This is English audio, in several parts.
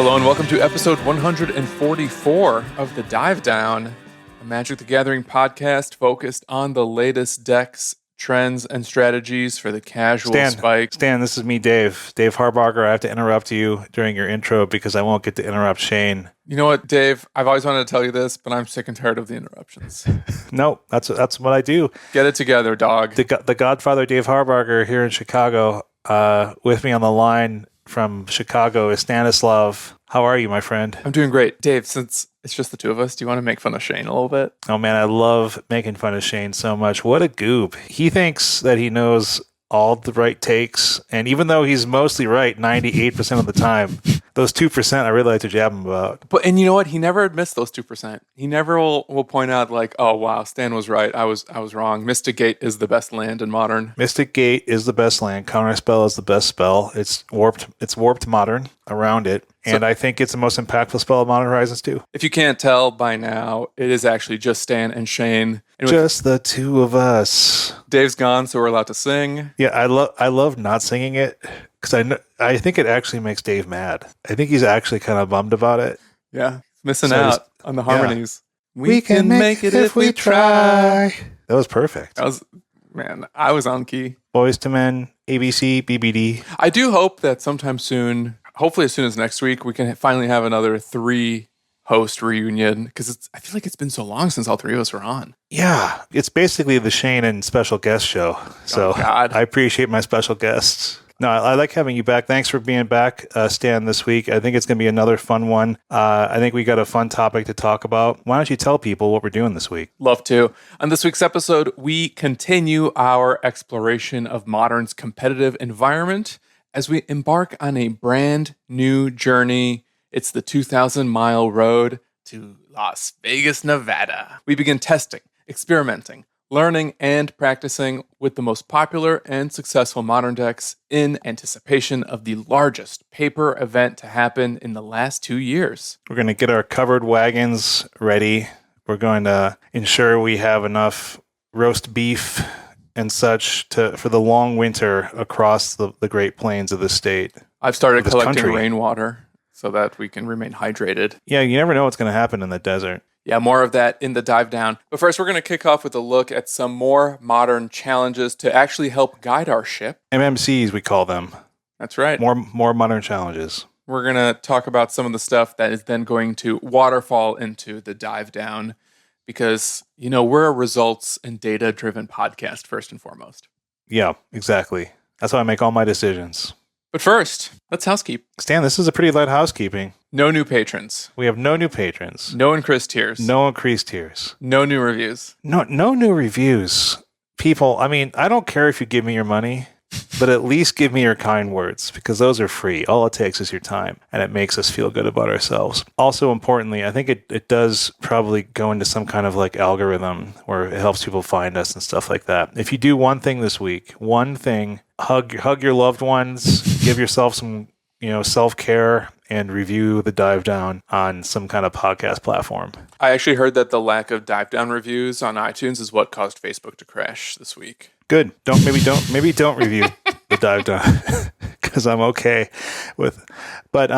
Hello and welcome to episode 144 of The Dive Down, a Magic the Gathering podcast focused on the latest decks, trends, and strategies for the casual spike. Stan, this is me, Dave. Dave Harbaugher. I have to interrupt you during your intro because I won't get to interrupt Shane. You know what, Dave? I've always wanted to tell you this, but I'm sick and tired of the interruptions. No, that's what I do. Get it together, dog. The Godfather, Dave Harbaugher, here in Chicago, with me on the line from Chicago is Stanislav. How are you, my friend? I'm doing great. Dave, since it's just the two of us, do you want to make fun of Shane a little bit? Oh, man, I love making fun of Shane so much. What a goob. He thinks that he knows all the right takes, and even though he's mostly right 98% of the time, those 2% I really like to jab him about. And you know what? He never admits those 2%. He never will point out like, oh wow, Stan was right. I was wrong. Mystic Gate is the best land in Modern. Mystic Gate is the best land. Counterspell is the best spell. It's warped Modern around it. And I think it's the most impactful spell of Modern Horizons too. If you can't tell by now, it is actually just Stan and Shane. And just the two of us. Dave's gone, so we're allowed to sing. Yeah, I love not singing it because I think it actually makes Dave mad. I think he's actually kind of bummed about it. Yeah, missing out on the harmonies. Yeah. We can make it if we try. That was perfect. I was on key. Boys to Men, ABC, BBD. I do hope that sometime soon, hopefully as soon as next week, we can finally have another 3-host reunion because I feel like it's been so long since all three of us were on. Yeah, it's basically the Shane and special guest show. So I appreciate my special guests. No, I like having you back. Thanks for being back, Stan, this week. I think it's going to be another fun one. I think we got a fun topic to talk about. Why don't you tell people what we're doing this week? Love to. On this week's episode, we continue our exploration of Modern's competitive environment as we embark on a brand new journey. It's the 2,000-mile road to Las Vegas, Nevada. We begin testing, experimenting, learning, and practicing with the most popular and successful Modern decks in anticipation of the largest paper event to happen in the last 2 years. We're going to get our covered wagons ready. We're going to ensure we have enough roast beef and such for the long winter across the Great Plains of the state. I've started collecting rainwater so that we can remain hydrated. Yeah, you never know what's going to happen in the desert. Yeah, more of that in the dive down. But first, we're going to kick off with a look at some more Modern challenges to actually help guide our ship. MMCs, we call them. That's right. More Modern challenges. We're going to talk about some of the stuff that is then going to waterfall into the dive down because, we're a results and data-driven podcast first and foremost. Yeah, exactly. That's how I make all my decisions. But first, let's housekeep. Stan, this is a pretty light housekeeping. No new patrons. We have no new patrons. No increased tiers. No increased tiers. No new reviews. No new reviews. People, I don't care if you give me your money, but at least give me your kind words because those are free. All it takes is your time, and it makes us feel good about ourselves. Also, importantly, I think it does probably go into some kind of like algorithm where it helps people find us and stuff like that. If you do one thing this week, hug your loved ones, give yourself some, self-care, and review the Dive Down on some kind of podcast platform. I actually heard that the lack of Dive Down reviews on iTunes is what caused Facebook to crash this week. Good. Maybe don't review the Dive Down because I'm okay with. But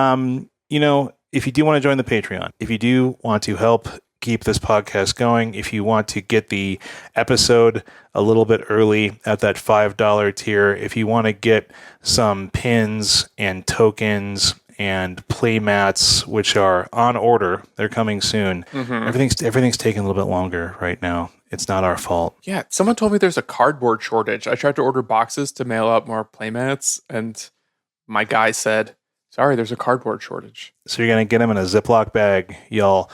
if you do want to join the Patreon, if you do want to help keep this podcast going, if you want to get the episode a little bit early at that $5 tier, if you want to get some pins and tokens and play mats, which are on order, they're coming soon. Mm-hmm. Everything's taking a little bit longer right now. It's not our fault. Yeah, someone told me there's a cardboard shortage. I tried to order boxes to mail out more playmats, and my guy said, sorry, there's a cardboard shortage. So you're going to get them in a Ziploc bag, y'all.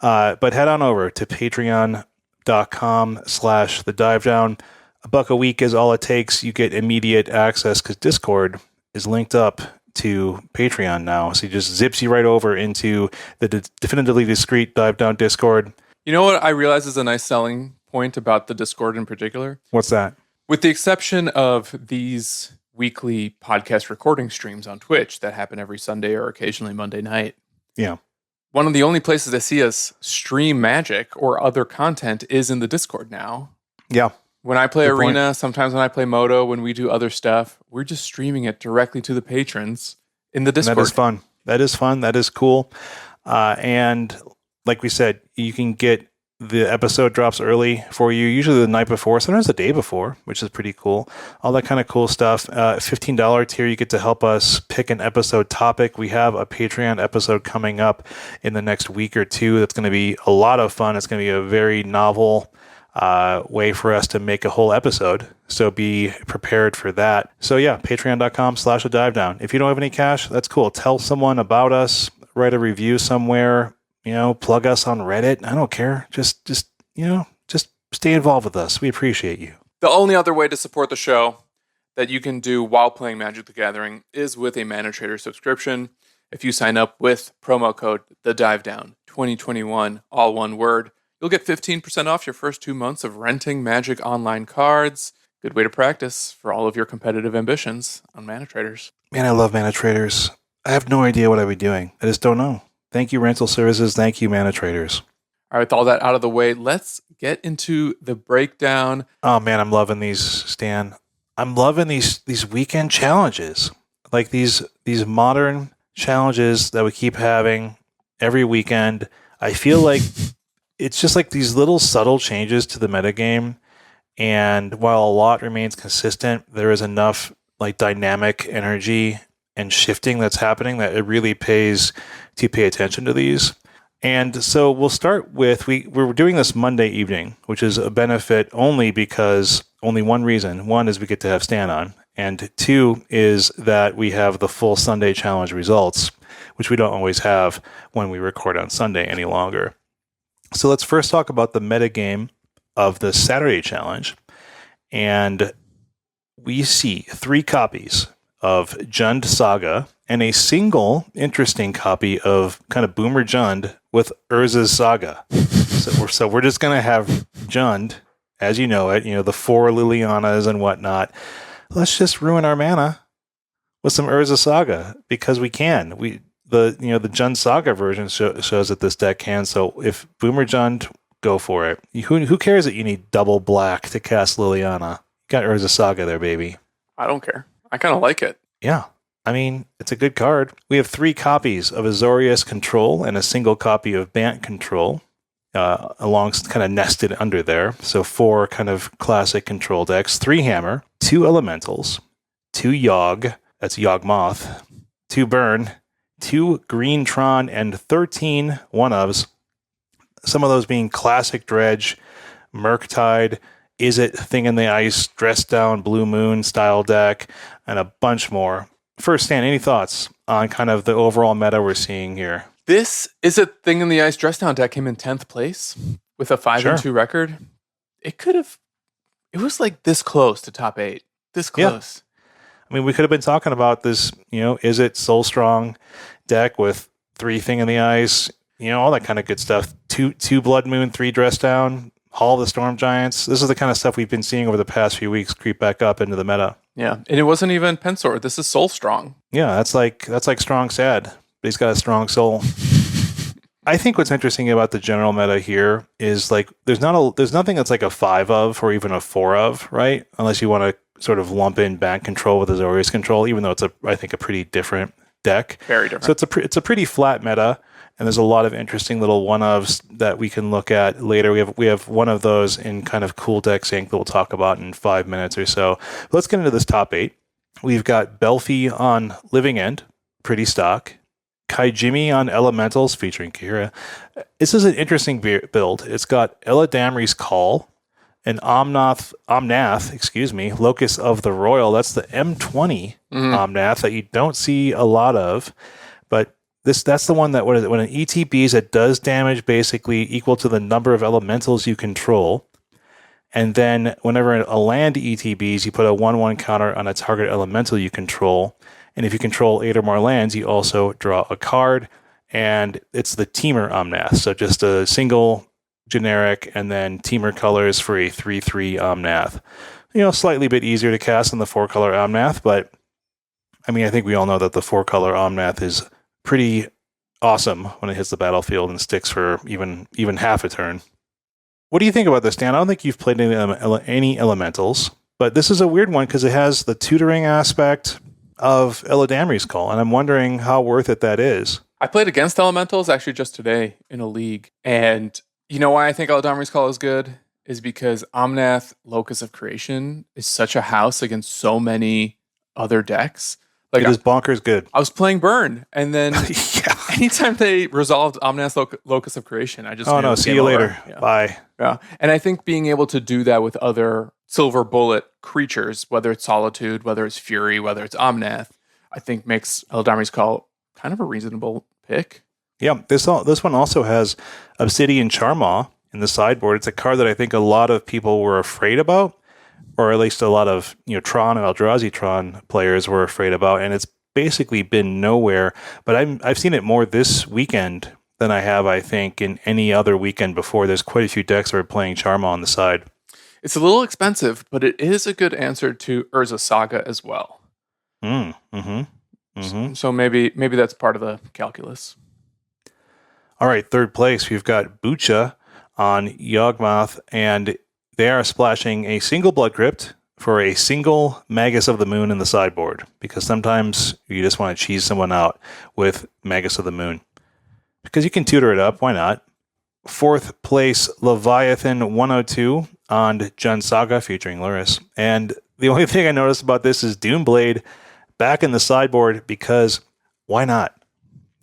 But head on over to patreon.com/thedivedown. $1 a week is all it takes. You get immediate access because Discord is linked up to Patreon now. So it just zips you right over into the definitively discreet Dive Down Discord. You know what I realize is a nice selling point about the Discord in particular? What's that? With the exception of these weekly podcast recording streams on Twitch that happen every Sunday or occasionally Monday night. Yeah. One of the only places to see us stream Magic or other content is in the Discord now. Yeah. When I play Arena, sometimes when I play Moto, when we do other stuff, we're just streaming it directly to the patrons in the Discord. And that is fun. That is fun. That is cool. And like we said, you can get the episode drops early for you, usually the night before, sometimes the day before, which is pretty cool. All that kind of cool stuff. $15 tier, you get to help us pick an episode topic. We have a Patreon episode coming up in the next week or two. That's going to be a lot of fun. It's going to be a very novel way for us to make a whole episode. So be prepared for that. So yeah, patreon.com/a-dive-down. If you don't have any cash, that's cool. Tell someone about us, write a review somewhere, plug us on Reddit. I don't care. Just stay involved with us. We appreciate you. The only other way to support the show that you can do while playing Magic the Gathering is with a Mana Trader subscription. If you sign up with promo code TheDiveDown 2021, all one word, you'll get 15% off your first 2 months of renting Magic Online cards. Good way to practice for all of your competitive ambitions on Mana Traders. Man, I love Mana Traders. I have no idea what I'd be doing. I just don't know. Thank you, rental services. Thank you, Mana Traders. All right, with all that out of the way, let's get into the breakdown. Oh, man, I'm loving these, Stan. I'm loving these weekend challenges. Like these modern challenges that we keep having every weekend. I feel like it's just like these little subtle changes to the metagame. And while a lot remains consistent, there is enough like dynamic energy and shifting that's happening that it really pays to pay attention to these. And so we'll start with, we're doing this Monday evening, which is a benefit only because only one reason. One is we get to have Stan on. And two is that we have the full Sunday challenge results, which we don't always have when we record on Sunday any longer. So let's first talk about the metagame of the Saturday challenge. And we see 3 copies of Jund Saga and a single interesting copy of kind of Boomer Jund with Urza's Saga. So we're just going to have Jund, as you know it, the 4 Lilianas and whatnot. Let's just ruin our mana with some Urza Saga because we can. The Jund Saga version shows that this deck can. So if Boomer Jund, go for it. Who cares that you need double black to cast Liliana? You got Urza Saga there, baby. I don't care. I kind of like it. Yeah. I mean, it's a good card. We have 3 copies of Azorius Control and a single copy of Bant Control, along kind of nested under there. So 4 kind of classic control decks. 3 Hammer, 2 Elementals, 2 Yogg, that's Yawgmoth, 2 Burn, 2 Green Tron, and 13 one-ofs. Some of those being Classic Dredge, Murktide, Izzet, Thing in the Ice, Dress Down, Blue Moon style deck, and a bunch more. First, Stan, any thoughts on kind of the overall meta we're seeing here? This Izzet Thing in the Ice Dress Down deck came in 10th place with a 5-2 record. It was like this close to top 8. This close. Yeah. I mean, we could have been talking about this, Izzet Soul Strong deck with 3 Thing in the Ice, all that kind of good stuff. 2 Blood Moon, 3 Dress Down, Hall of the Storm Giants. This is the kind of stuff we've been seeing over the past few weeks creep back up into the meta. Yeah, and it wasn't even Pensword. This is Soul Strong. Yeah, that's like Strong Sad, but he's got a strong soul. I think what's interesting about the general meta here is like there's nothing that's like a 5 of or even a 4 of, right? Unless you want to sort of lump in Bant Control with Azorius Control, even though it's I think a pretty different deck. Very different. So it's a pretty flat meta. And there's a lot of interesting little one-ofs that we can look at later. We have one of those in kind of Cool Deck Sync that we'll talk about in 5 minutes or so. Let's get into this top 8. We've got Belfi on Living End, pretty stock. Kaijimi on Elementals featuring Kira. This is an interesting build. It's got Ella Damri's Call, and Omnath, Locus of the Royal. That's the M20 Omnath that you don't see a lot of, but that's the one that when an ETBs, it does damage basically equal to the number of elementals you control. And then whenever a land ETBs, you put a 1/1 counter on a target elemental you control. And if you control 8 or more lands, you also draw a card. And it's the Teamer Omnath. So just a single generic and then Teamer colors for a 3/3 Omnath. Slightly bit easier to cast than the 4-color Omnath, but I mean, I think we all know that the 4-color Omnath is pretty awesome when it hits the battlefield and sticks for even half a turn. What do you think about this, Dan? I don't think you've played any elementals, but this is a weird one because it has the tutoring aspect, of Elodamri's Call, and I'm wondering how worth it that is. I played against Elementals actually just today in a league. And you know why I think Eldamri's Call is good? Is because Omnath, Locus of Creation, is such a house against so many other decks. Like It is bonkers good. I was playing Burn, and then Yeah. anytime they resolved Omnath Locus of Creation, I just Oh knew it no, was see game you over. later. Yeah. Bye. Yeah. And I think being able to do that with other Silver Bullet creatures, whether it's Solitude, whether it's Fury, whether it's Omnath, I think makes Eldamri's Call kind of a reasonable pick. Yeah, this one also has Obsidian Charmaw in the sideboard. It's a card that I think a lot of people were afraid about, or at least a lot of Tron and Eldrazi Tron players were afraid about, and it's basically been nowhere. But I've seen it more this weekend than I have, I think, in any other weekend before. There's quite a few decks that are playing Charmaw on the side. It's a little expensive, but it is a good answer to Urza Saga as well. So maybe that's part of the calculus. All right, third place, we've got Bucha on Yawgmoth, and they are splashing a single Blood Crypt for a single Magus of the Moon in the sideboard, because sometimes you just want to cheese someone out with Magus of the Moon. Because you can tutor it up, why not? Fourth place, Leviathan 102 on Jun Saga featuring Luris. And the only thing I noticed about this is Doomblade back in the sideboard, because why not?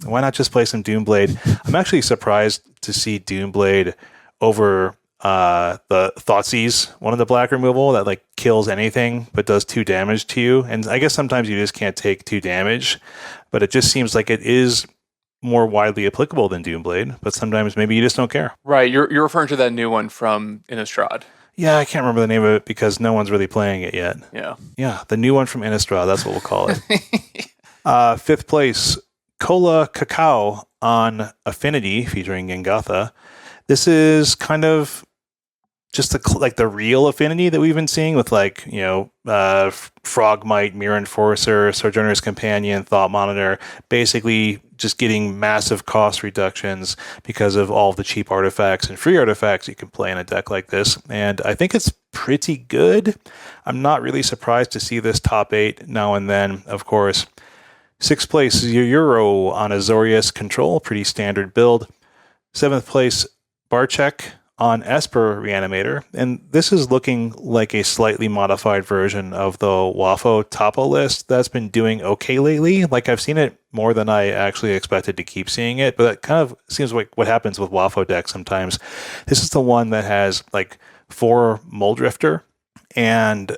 Why not just play some Doomblade? I'm actually surprised to see Doomblade over the Thoughtseize, one of the black removal that like kills anything but does 2 damage to you. And I guess sometimes you just can't take 2 damage, but it just seems like it is more widely applicable than Doomblade, but sometimes maybe you just don't care. Right, you're referring to that new one from Innistrad. Yeah, I can't remember the name of it because no one's really playing it yet. Yeah, the new one from Innistrad, that's what we'll call it. Fifth place, Cola Cacao on Affinity featuring Gengatha. This is kind of just the real Affinity that we've been seeing with Frogmite, Mirror Enforcer, Sojourner's Companion, Thought Monitor, basically just getting massive cost reductions because of all of the cheap artifacts and free artifacts you can play in a deck like this. And I think it's pretty good. I'm not really surprised to see this top 8 now and then, of course. Sixth place is Euro on Azorius Control, pretty standard build. Seventh place, Barchek on Esper Reanimator, and this is looking like a slightly modified version of the Wafo Topo list that's been doing okay lately. Like, I've seen it more than I actually expected to keep seeing it, but that kind of seems like what happens with Wafo decks sometimes. This is the one that has like 4 Muldrifter and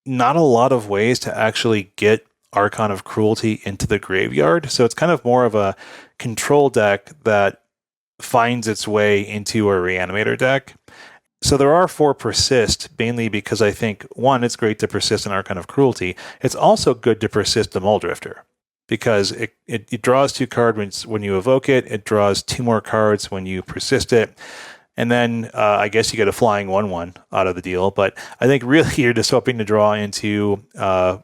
not a lot of ways to actually get Archon of Cruelty into the graveyard, so it's kind of more of a control deck that finds its way into a Reanimator deck. So there are 4 persist, mainly because I think, 1, it's great to persist an Archon of Cruelty. It's also good to persist the Muldrifter, because it draws 2 cards when you evoke it. It draws 2 more cards when you persist it. And then I guess you get a flying 1/1 out of the deal. But I think really you're just hoping to draw into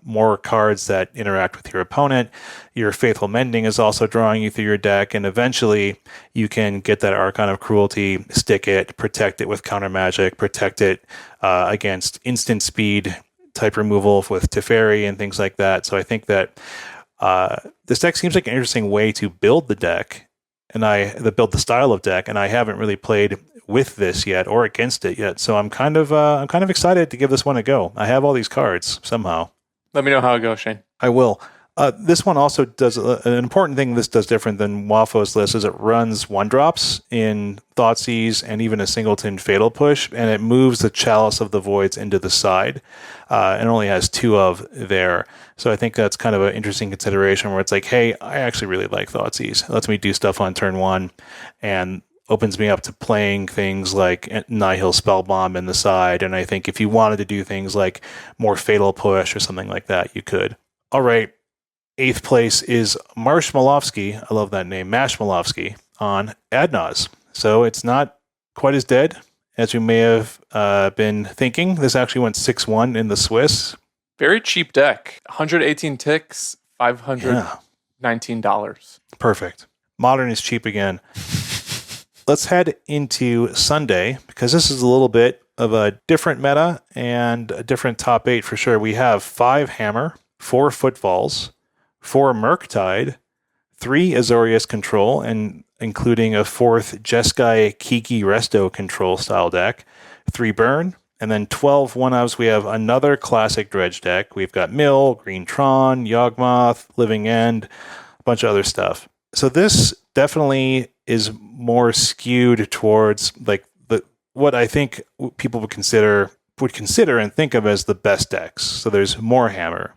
more cards that interact with your opponent. Your Faithful Mending is also drawing you through your deck. And eventually you can get that Archon of Cruelty, stick it, protect it with counter magic, protect it against instant speed type removal with Teferi and things like that. So I think that this deck seems like an interesting way to build the deck. And build the style of deck, and I haven't really played with this yet or against it yet, so I'm kind of excited to give this one a go. I have all these cards somehow. Let me know how it goes, Shane. I will. This one also does an important thing. This does different than Wafo's list is it runs 1-drops in Thoughtseize and even a singleton Fatal Push, and it moves the Chalice of the Voids into the side. And only has 2 of there. So I think that's kind of an interesting consideration where it's like, hey, I actually really like Thoughtseize. It lets me do stuff on turn 1 and opens me up to playing things like Nihil Spellbomb in the side. And I think if you wanted to do things like more Fatal Push or something like that, you could. All right. 8th place is Marshmallovsky. I love that name, Mashmallovsky, on Adnaz. So it's not quite as dead as we may have been thinking. This actually went 6-1 in the Swiss. Very cheap deck. 118 ticks, $519. Perfect. Modern is cheap again. Let's head into Sunday, because this is a little bit of a different meta and a different top 8 for sure. We have 5 Hammer 4 Footfalls, 4 Murktide, 3 Azorius Control, and including a 4th Jeskai Kiki Resto Control style deck, 3 Burn, and then 12 one-ofs. We have another classic Dredge deck. We've got Mill, Green Tron, Yawgmoth, Living End, a bunch of other stuff. So this definitely is more skewed towards like what I think people would consider and think of as the best decks. So there's more Hammer,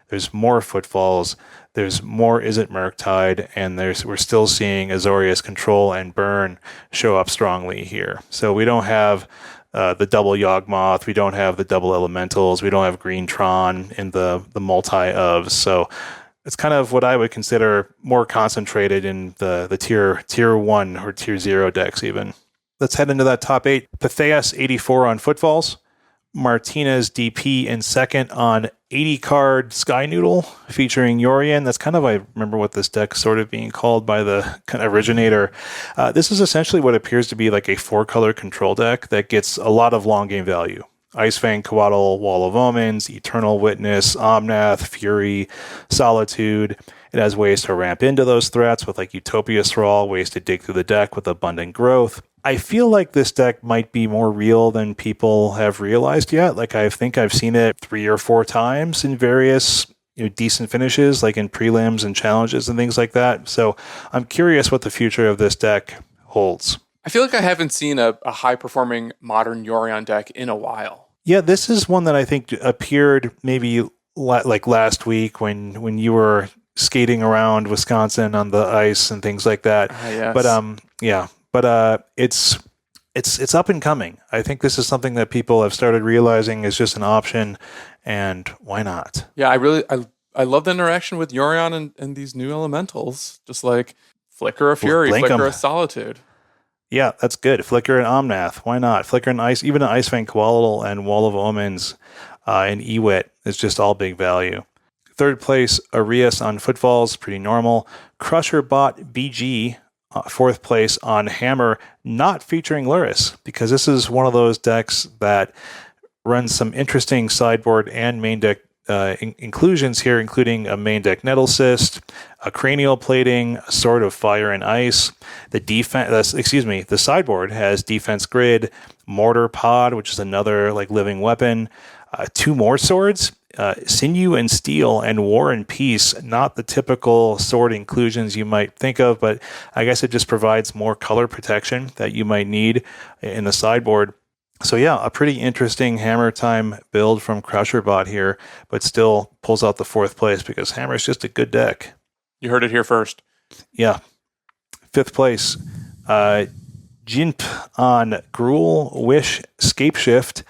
there's more Footfalls, there's more Izzet Murktide, and we're still seeing Azorius Control and Burn show up strongly here. So we don't have the double Yawgmoth, we don't have the double Elementals, we don't have Green Tron in the multi-ofs. So it's kind of what I would consider more concentrated in the tier 1 or tier 0 decks even. Let's head into that top 8. Pythias 84 on Footfalls. Martinez DP in second on 80 card Sky Noodle featuring Yorion. That's kind of, I remember what this deck sort of being called by the kind of originator. This is essentially what appears to be like a 4-color control deck that gets a lot of long game value. Ice Fang, Coatl, Wall of Omens, Eternal Witness, Omnath, Fury, Solitude. It has ways to ramp into those threats with like Utopia Thrall, ways to dig through the deck with Abundant Growth. I feel like this deck might be more real than people have realized yet. Like I think I've seen it 3 or 4 times in various decent finishes, like in prelims and challenges and things like that. So I'm curious what the future of this deck holds. I feel like I haven't seen a high-performing modern Yorion deck in a while. Yeah, this is one that I think appeared maybe like last week when you were skating around Wisconsin on the ice and things like that. Yes. But it's up and coming. I think this is something that people have started realizing is just an option, and why not? Yeah, I love the interaction with Yorion and these new elementals, just like Flicker of Fury, Flicker of Solitude. Yeah, that's good. Flicker and Omnath, why not? Flicker and Ice, even an Ice Fang Coatl and Wall of Omens and Ewit is just all big value. Third place, Arias on Footfalls, pretty normal. Crusher Bot BG, fourth place on Hammer, not featuring Luris, because this is one of those decks that runs some interesting sideboard and main deck inclusions here, including a main deck Nettle Cyst, a Cranial Plating, a Sword of Fire and Ice. The sideboard has Defense Grid, Mortar Pod, which is another like living weapon, 2 more swords, Sinew and Steel, and War and Peace. Not the typical sword inclusions you might think of, but I guess it just provides more color protection that you might need in the sideboard. So yeah, a pretty interesting Hammer Time build from Crusherbot here, but still pulls out the fourth place because Hammer is just a good deck. You heard it here first. Yeah. Fifth place, Jinp on Gruul, Wish, Scapeshift.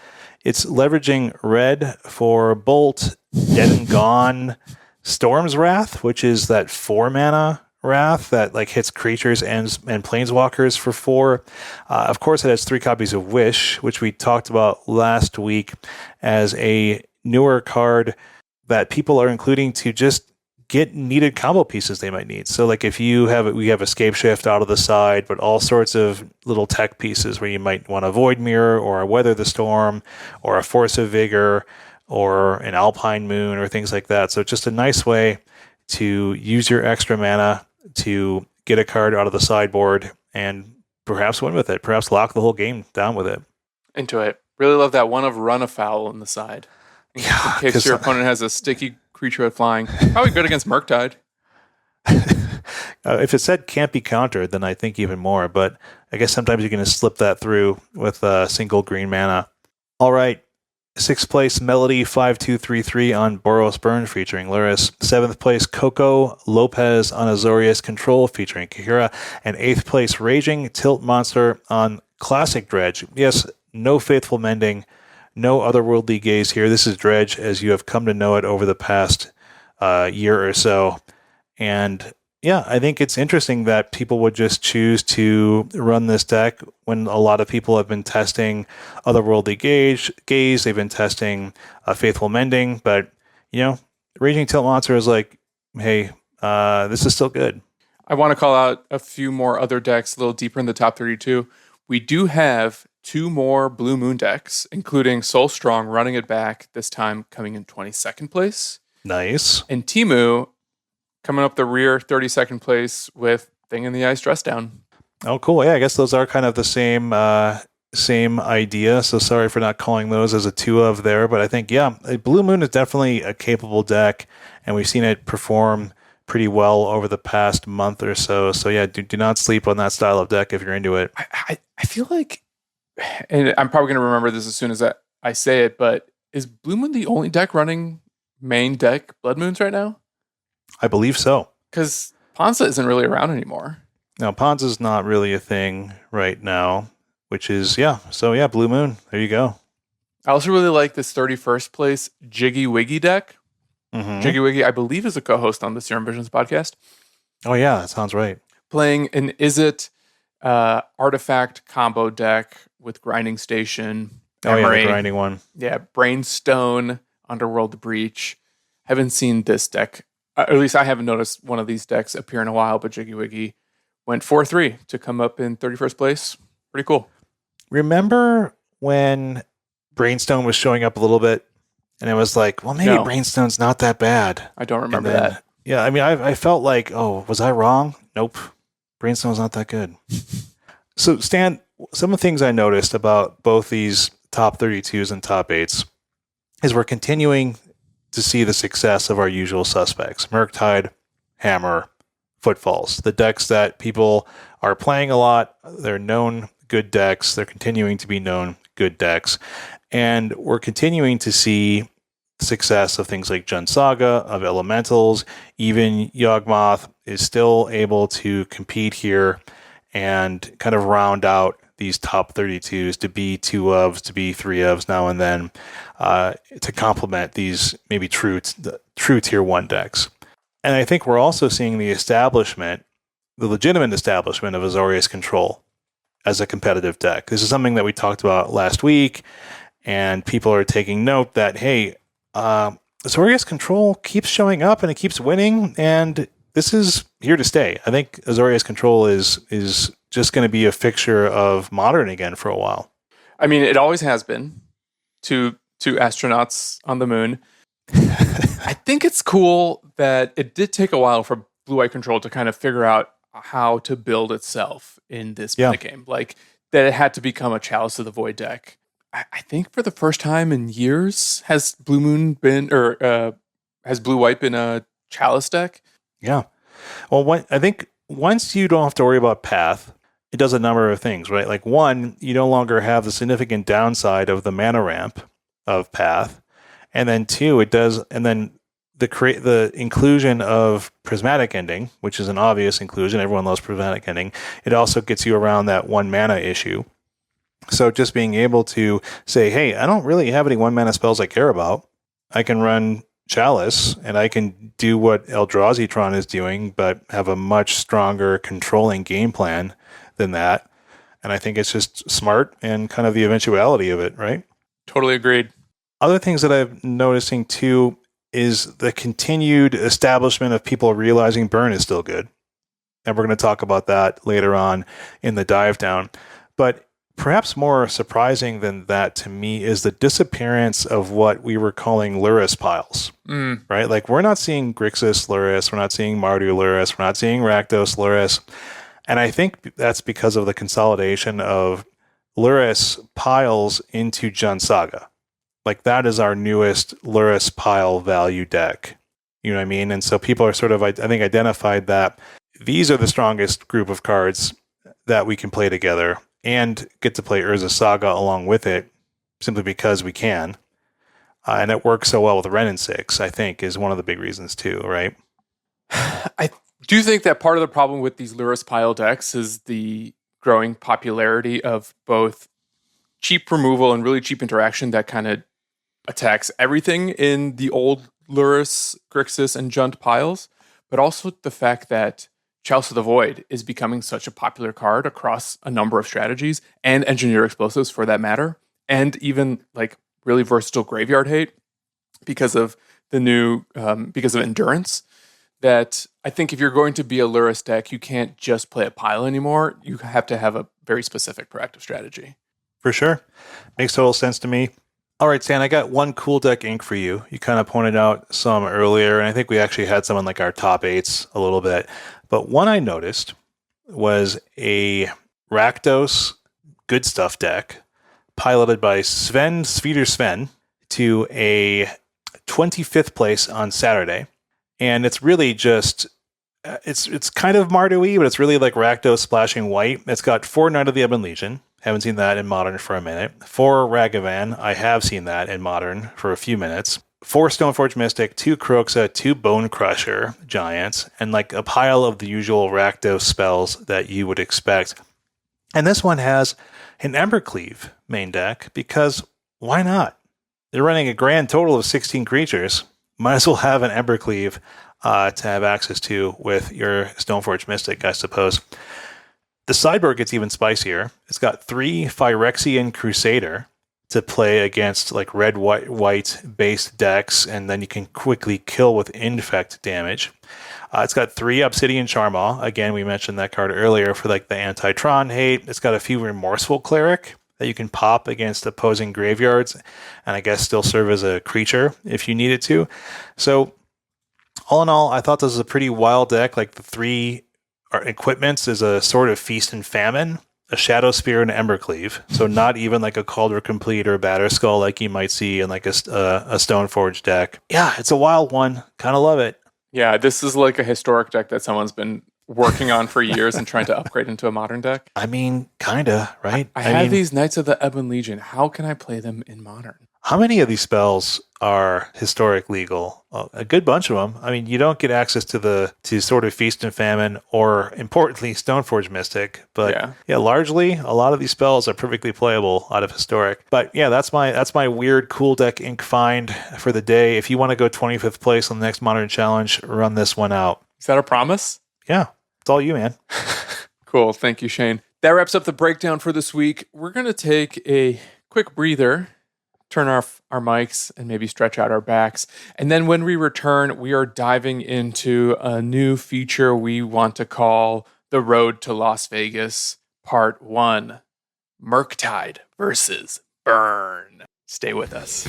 It's leveraging red for Bolt, Dead and Gone, Storm's Wrath, which is that 4 mana Wrath that like hits creatures and planeswalkers for 4. Of course, it has 3 copies of Wish, which we talked about last week as a newer card that people are including to just get needed combo pieces they might need. So like if we have a Scapeshift out of the side, but all sorts of little tech pieces where you might want a Void Mirror or a Weather the Storm or a Force of Vigor or an Alpine Moon or things like that. So it's just a nice way to use your extra mana to get a card out of the sideboard and perhaps win with it. Perhaps lock the whole game down with it. Into it. Really love that one of Run Afoul on the side. In case your opponent has a sticky creature at flying. Probably good against Murktide. If it said can't be countered, then I think even more. But I guess sometimes you're going to slip that through with a single green mana. All right. 6th place, Melody 5233 on Boros Burn featuring Luris. 7th place, Coco Lopez on Azorius Control featuring Kahira. And 8th place, Raging Tilt Monster on Classic Dredge. Yes, no Faithful Mending, no Otherworldly Gaze here. This is Dredge as you have come to know it over the past year or so. And yeah, I think it's interesting that people would just choose to run this deck when a lot of people have been testing Otherworldly Gaze. They've been testing Faithful Mending, but Raging Tilt Monster is like, hey, this is still good. I want to call out a few more other decks a little deeper in the top 32. We do have 2 more Blue Moon decks, including Soul Strong running it back, this time coming in 22nd place. Nice. And Timu coming up the rear, 32nd place with Thing in the Ice Dress Down. Oh, cool. Yeah, I guess those are kind of the same idea. So sorry for not calling those as a 2 of there. But I think, Blue Moon is definitely a capable deck, and we've seen it perform pretty well over the past month or so. So yeah, do not sleep on that style of deck if you're into it. I feel like, and I'm probably going to remember this as soon as I say it, but is Blue Moon the only deck running main deck Blood Moons right now? I believe so. Because Ponza isn't really around anymore. No, Ponza's not really a thing right now, which is, Blue Moon. There you go. I also really like this 31st place Jiggy Wiggy deck. Mm-hmm. Jiggy Wiggy, I believe, is a co-host on the Serum Visions podcast. Oh, yeah, that sounds right. Playing an Izzet artifact combo deck with Grinding Station. Memory, the grinding one. Yeah, Brainstone, Underworld Breach. Haven't seen this deck, at least I haven't noticed one of these decks appear in a while, but Jiggy Wiggy went 4-3 to come up in 31st place. Pretty cool. Remember when Brainstone was showing up a little bit, and it was like, well, maybe Brainstone's not that bad. I don't remember that. Yeah, I mean, I felt like, oh, was I wrong? Nope. Brainstone's not that good. So, Stan, some of the things I noticed about both these top 32s and top 8s is we're continuing to see the success of our usual suspects. Murktide, Hammer, Footfalls. The decks that people are playing a lot, they're known good decks. They're continuing to be known good decks. And we're continuing to see success of things like Jund Saga, of Elementals. Even Yawgmoth is still able to compete here and kind of round out these top 32s to be 2 ofs, to be 3 ofs now and then, to complement these maybe true tier 1 decks. And I think we're also seeing the legitimate establishment of Azorius Control as a competitive deck. This is something that we talked about last week, and people are taking note that, hey, Azorius Control keeps showing up and it keeps winning, and this is here to stay. I think Azorius Control is just going to be a fixture of Modern again for a while. I mean, it always has been. Two astronauts on the moon. I think it's cool that it did take a while for Blue-White Control to kind of figure out how to build itself in this game. Like, that it had to become a Chalice of the Void deck. I think for the first time in years, has Blue Moon been, or has Blue-White been a Chalice deck? Yeah. Well, I think once you don't have to worry about Path, it does a number of things, right? Like, one, you no longer have the significant downside of the mana ramp of Path. And then 2, it does, and then the inclusion of Prismatic Ending, which is an obvious inclusion. Everyone loves Prismatic Ending. It also gets you around that 1 mana issue. So just being able to say, hey, I don't really have any 1 mana spells I care about. I can run Chalice, and I can do what Eldrazi-tron is doing, but have a much stronger controlling game plan than that. And I think it's just smart and kind of the eventuality of it, right? Totally agreed. Other things that I'm noticing too is the continued establishment of people realizing burn is still good. And we're going to talk about that later on in the dive down. But perhaps more surprising than that to me is the disappearance of what we were calling Luris piles, right? Like, we're not seeing Grixis Luris, we're not seeing Mardu Luris, we're not seeing Rakdos Luris. And I think that's because of the consolidation of Luris piles into Jund Saga. Like, that is our newest Luris pile value deck. You know what I mean? And so people are sort of, I think, identified that these are the strongest group of cards that we can play together and get to play Urza Saga along with it, simply because we can. And it works so well with Ren and 6, I think, is one of the big reasons too, right? I do think that part of the problem with these Luris pile decks is the growing popularity of both cheap removal and really cheap interaction that kind of attacks everything in the old Luris, Grixis, and Jund piles, but also the fact that Chalice of the Void is becoming such a popular card across a number of strategies, and Engineer Explosives for that matter, and even like really versatile Graveyard Hate because of the new, because of Endurance, that I think if you're going to be a Luris deck, you can't just play a pile anymore. You have to have a very specific proactive strategy. For sure. Makes total sense to me. All right, Stan, I got one cool deck ink for you. You kind of pointed out some earlier, and I think we actually had some in like our top eights a little bit. But one I noticed was a Rakdos Good Stuff deck piloted by Sven to a 25th place on Saturday. And it's really just, it's kind of Mardu-y, but it's really like Rakdos splashing white. It's got 4 Knight of the Ebon Legion. Haven't seen that in Modern for a minute. 4 Ragavan. I have seen that in Modern for a few minutes. 4 Stoneforge Mystic, 2 Kroxa, 2 Bone Crusher Giants, and like a pile of the usual Rakdos spells that you would expect. And this one has an Embercleave main deck because why not? They're running a grand total of 16 creatures. Might as well have an Embercleave to have access to with your Stoneforge Mystic, I suppose. The sideboard gets even spicier. It's got 3 Phyrexian Crusader to play against like red, white based decks, and then you can quickly kill with infect damage. It's got 3 Obsidian Charmaw. Again, we mentioned that card earlier for like the anti-Tron hate. It's got a few Remorseful Cleric that you can pop against opposing graveyards, and I guess still serve as a creature if you needed to. So all in all, I thought this was a pretty wild deck. Like the 3 equipments is a Sword of Feast and Famine, a Shadow Spear, and Embercleave. So not even like a Calder Complete or Batterskull like you might see in like a Stoneforge deck. Yeah, it's a wild one. Kind of love it. Yeah, this is like a historic deck that someone's been working on for years and trying to upgrade into a modern deck. I mean, kinda, right? I have these Knights of the Ebon Legion. How can I play them in modern? How many of these spells are historic legal? A good bunch of them. I mean, you don't get access to Sword of Feast and Famine or, importantly, Stoneforge Mystic. But yeah, largely, a lot of these spells are perfectly playable out of historic. But yeah, that's my weird cool deck ink find for the day. If you want to go 25th place on the next Modern Challenge, run this one out. Is that a promise? Yeah, it's all you, man. Cool. Thank you, Shane. That wraps up the breakdown for this week. We're going to take a quick breather, turn off our mics, and maybe stretch out our backs. And then when we return, we are diving into a new feature we want to call The Road to Las Vegas, Part 1, Murktide versus Burn. Stay with us.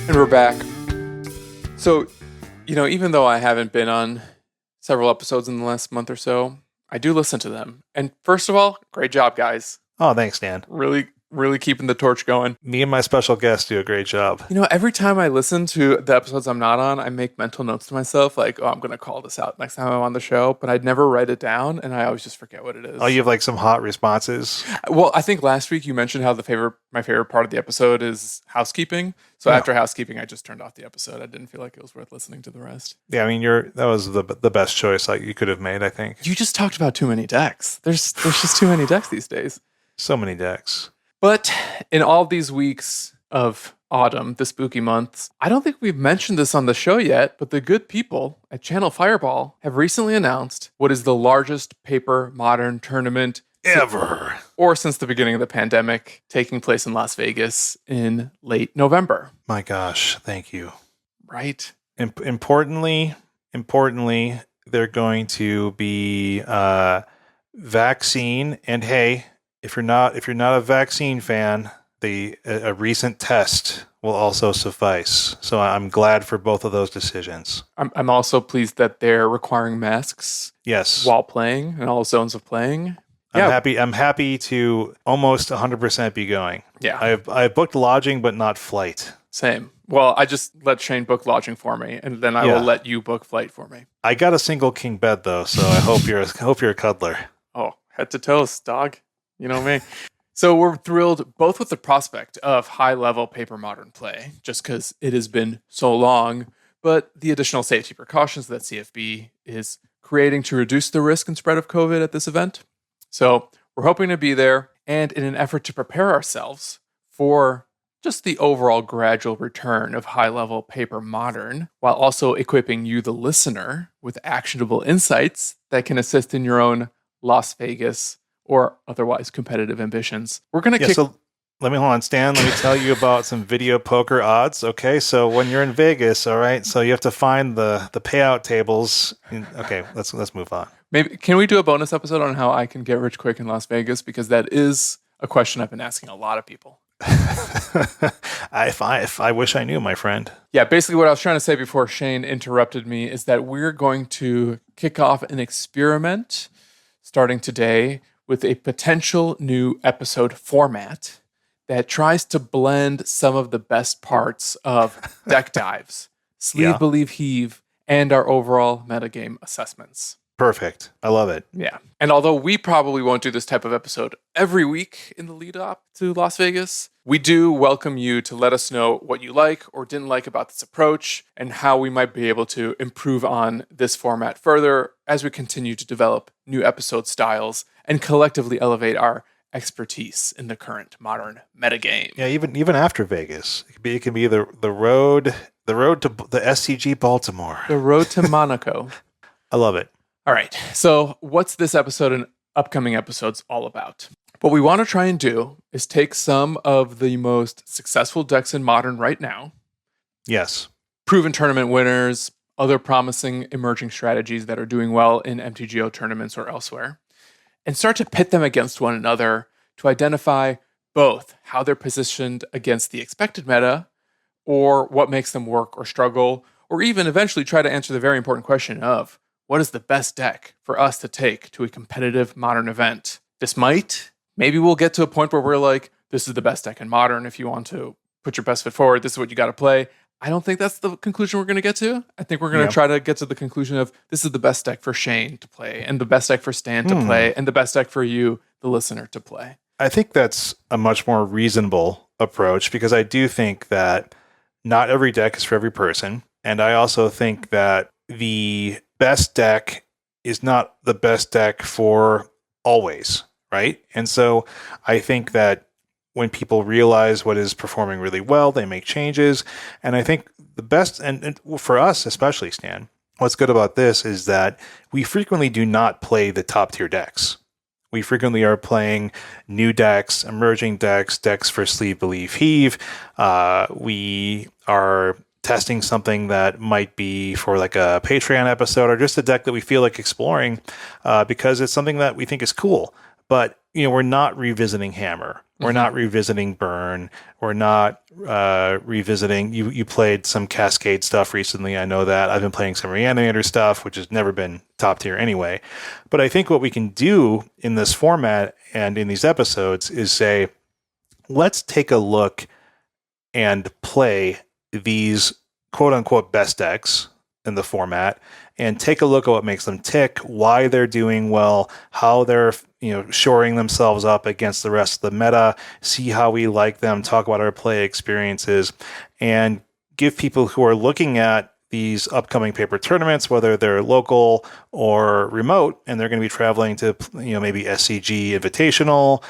And we're back. So, even though I haven't been on several episodes in the last month or so, I do listen to them. And first of all, great job, guys. Oh, thanks, Dan. Really, really keeping the torch going. Me and my special guest do a great job. Every time I listen to the episodes I'm not on, I make mental notes to myself, like, I'm going to call this out next time I'm on the show, but I'd never write it down, and I always just forget what it is. Oh, you have like some hot responses? Well, I think last week you mentioned how my favorite part of the episode is housekeeping. So after housekeeping, I just turned off the episode. I didn't feel like it was worth listening to the rest. Yeah, I mean, that was the best choice you could have made, I think. You just talked about too many decks. There's just too many decks these days. So many decks. But in all these weeks of autumn, the spooky months, I don't think we've mentioned this on the show yet, but the good people at Channel Fireball have recently announced what is the largest paper modern tournament ever, or since the beginning of the pandemic, taking place in Las Vegas in late November. My gosh, thank you. Right. Importantly, they're going to be vaccine, and hey, if you're not a vaccine fan, a recent test will also suffice. So I'm glad for both of those decisions. I'm also pleased that they're requiring masks. Yes. While playing in all zones of playing. I'm happy to almost 100% be going. Yeah. I've booked lodging, but not flight. Same. Well, I just let Shane book lodging for me, and then I will let you book flight for me. I got a single king bed though, so I hope you're a cuddler. Oh, head to toes, dog. You know me. So we're thrilled both with the prospect of high-level paper modern play, just because it has been so long, but the additional safety precautions that CFB is creating to reduce the risk and spread of COVID at this event. So we're hoping to be there, and in an effort to prepare ourselves for just the overall gradual return of high-level paper modern, while also equipping you, the listener, with actionable insights that can assist in your own Las Vegas or otherwise competitive ambitions. We're going to kick... So let me hold on, Stan. Let me tell you about some video poker odds. Okay, so when you're in Vegas, all right, so you have to find the payout tables. Okay, let's move on. Maybe can we do a bonus episode on how I can get rich quick in Las Vegas? Because that is a question I've been asking a lot of people. I wish I knew, my friend. Yeah, basically what I was trying to say before Shane interrupted me is that we're going to kick off an experiment starting today with a potential new episode format that tries to blend some of the best parts of deck dives, sleeve, believe, heave, and our overall metagame assessments. Perfect. I love it. Yeah. And although we probably won't do this type of episode every week in the lead up to Las Vegas, we do welcome you to let us know what you like or didn't like about this approach and how we might be able to improve on this format further as we continue to develop new episode styles and collectively elevate our expertise in the current modern metagame. Yeah, even after Vegas, it can be the road to the SCG Baltimore. The road to Monaco. I love it. All right, so what's this episode and upcoming episodes all about? What we want to try and do is take some of the most successful decks in Modern right now. Yes. Proven tournament winners, other promising emerging strategies that are doing well in MTGO tournaments or elsewhere, and start to pit them against one another to identify both how they're positioned against the expected meta or what makes them work or struggle, or even eventually try to answer the very important question of what is the best deck for us to take to a competitive Modern event? Maybe we'll get to a point where we're like, this is the best deck in Modern. If you want to put your best foot forward, this is what you got to play. I don't think that's the conclusion we're going to get to. I think we're going to try to get to the conclusion of this is the best deck for Shane to play, and the best deck for Stan to play, and the best deck for you, the listener, to play. I think that's a much more reasonable approach because I do think that not every deck is for every person. And I also think that the best deck is not the best deck for always, right? And so I think that when people realize what is performing really well, they make changes. And I think the best, and for us especially, Stan, what's good about this is that we frequently do not play the top tier decks. We frequently are playing new decks, emerging decks, decks for sleeve, believe, heave. We are testing something that might be for like a Patreon episode or just a deck that we feel like exploring because it's something that we think is cool. But, we're not revisiting Hammer. We're not revisiting Burn. We're not revisiting... You played some Cascade stuff recently. I know that. I've been playing some Reanimator stuff, which has never been top tier anyway. But I think what we can do in this format and in these episodes is say, let's take a look and play these quote-unquote best decks in the format and take a look at what makes them tick, why they're doing well, how they're shoring themselves up against the rest of the meta, see how we like them, talk about our play experiences, and give people who are looking at these upcoming paper tournaments, whether they're local or remote, and they're going to be traveling to maybe SCG Invitational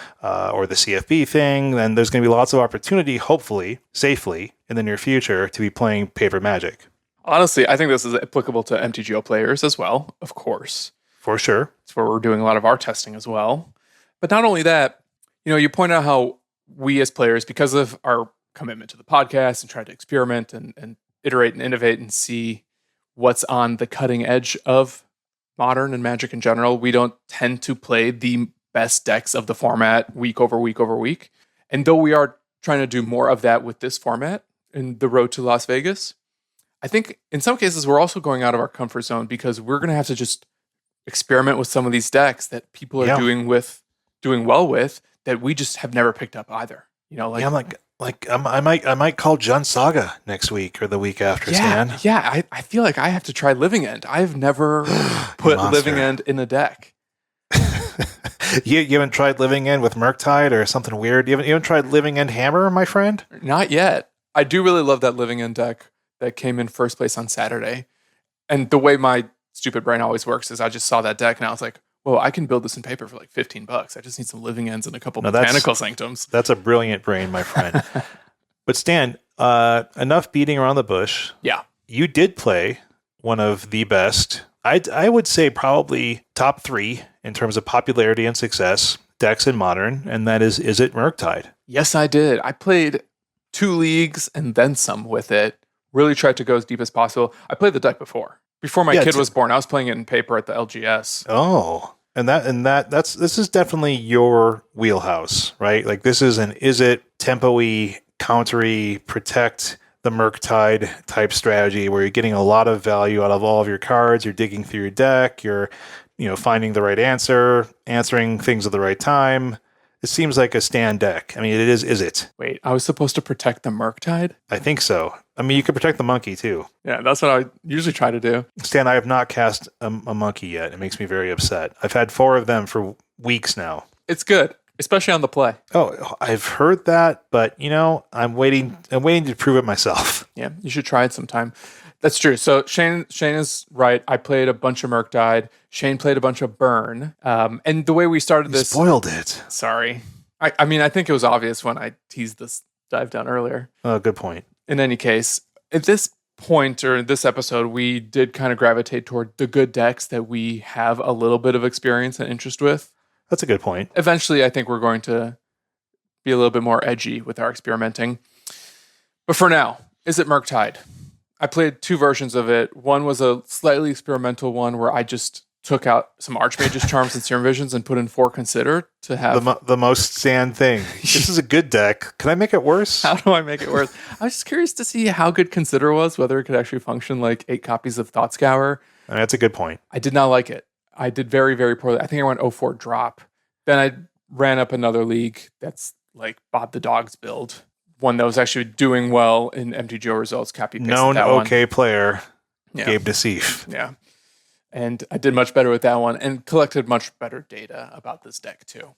or the CFB thing, then there's going to be lots of opportunity, hopefully, safely, in the near future to be playing paper Magic. Honestly, I think this is applicable to MTGO players as well, of course. For sure. It's where we're doing a lot of our testing as well. But not only that, you point out how we as players, because of our commitment to the podcast and try to experiment and iterate and innovate and see what's on the cutting edge of Modern and Magic in general, we don't tend to play the best decks of the format week over week over week. And though we are trying to do more of that with this format in the road to Las Vegas, I think in some cases we're also going out of our comfort zone because we're going to have to just experiment with some of these decks that people are doing well with that we just have never picked up either. I might call Jund Saga next week or the week after, Stan. Yeah, I feel like I have to try Living End. I've never put Living End in a deck. You haven't tried Living End with Murktide or something weird? You haven't tried Living End Hammer, my friend? Not yet. I do really love that Living End deck that came in first place on Saturday. And the way my stupid brain always works is I just saw that deck and I was like, well, I can build this in paper for like $15. I just need some Living Ends and a couple Botanical Sanctums. That's a brilliant brain, my friend. But Stan, enough beating around the bush. Yeah. You did play one of the best, I would say probably top 3 in terms of popularity and success decks in Modern, and that is Izzet Murktide. Yes, I did. I played 2 leagues and then some with it. Really tried to go as deep as possible. I played the deck before. Before my kid was born, I was playing it in paper at the LGS. Oh, this is definitely your wheelhouse, right? Like this is an Izzet tempo-y, countery, protect the Murktide type strategy where you're getting a lot of value out of all of your cards. You're digging through your deck. You're, finding the right answer, answering things at the right time. It seems like a stand deck. I mean, it is it? Wait, I was supposed to protect the Murktide? I think so. I mean, you could protect the monkey too. Yeah, that's what I usually try to do. Stan, I have not cast a monkey yet. It makes me very upset. I've had 4 of them for weeks now. It's good, especially on the play. Oh, I've heard that, but I'm waiting to prove it myself. Yeah, you should try it sometime. That's true. So Shane is right. I played a bunch of Murktide. Shane played a bunch of Burn. And the way we started this... spoiled it. Sorry. I mean, I think it was obvious when I teased this dive down earlier. Oh, good point. In any case, at this point or this episode, we did kind of gravitate toward the good decks that we have a little bit of experience and interest with. That's a good point. Eventually, I think we're going to be a little bit more edgy with our experimenting. But for now, Izzet Murktide? I played 2 versions of it. One was a slightly experimental one where I just took out some Archmage's Charms and Serum Visions and put in 4 Consider to have... The most Stan thing. This is a good deck. Can I make it worse? How do I make it worse? I was just curious to see how good Consider was, whether it could actually function like 8 copies of Thought Scour. I mean, that's a good point. I did not like it. I did very, very poorly. I think I went 0-4 drop. Then I ran up another league that's like Bob the Dog's build. One that was actually doing well in MTGO results. Copy pasted known that okay one. Player, Yeah. Gabe Deceive. Yeah. And I did much better with that one and collected much better data about this deck too.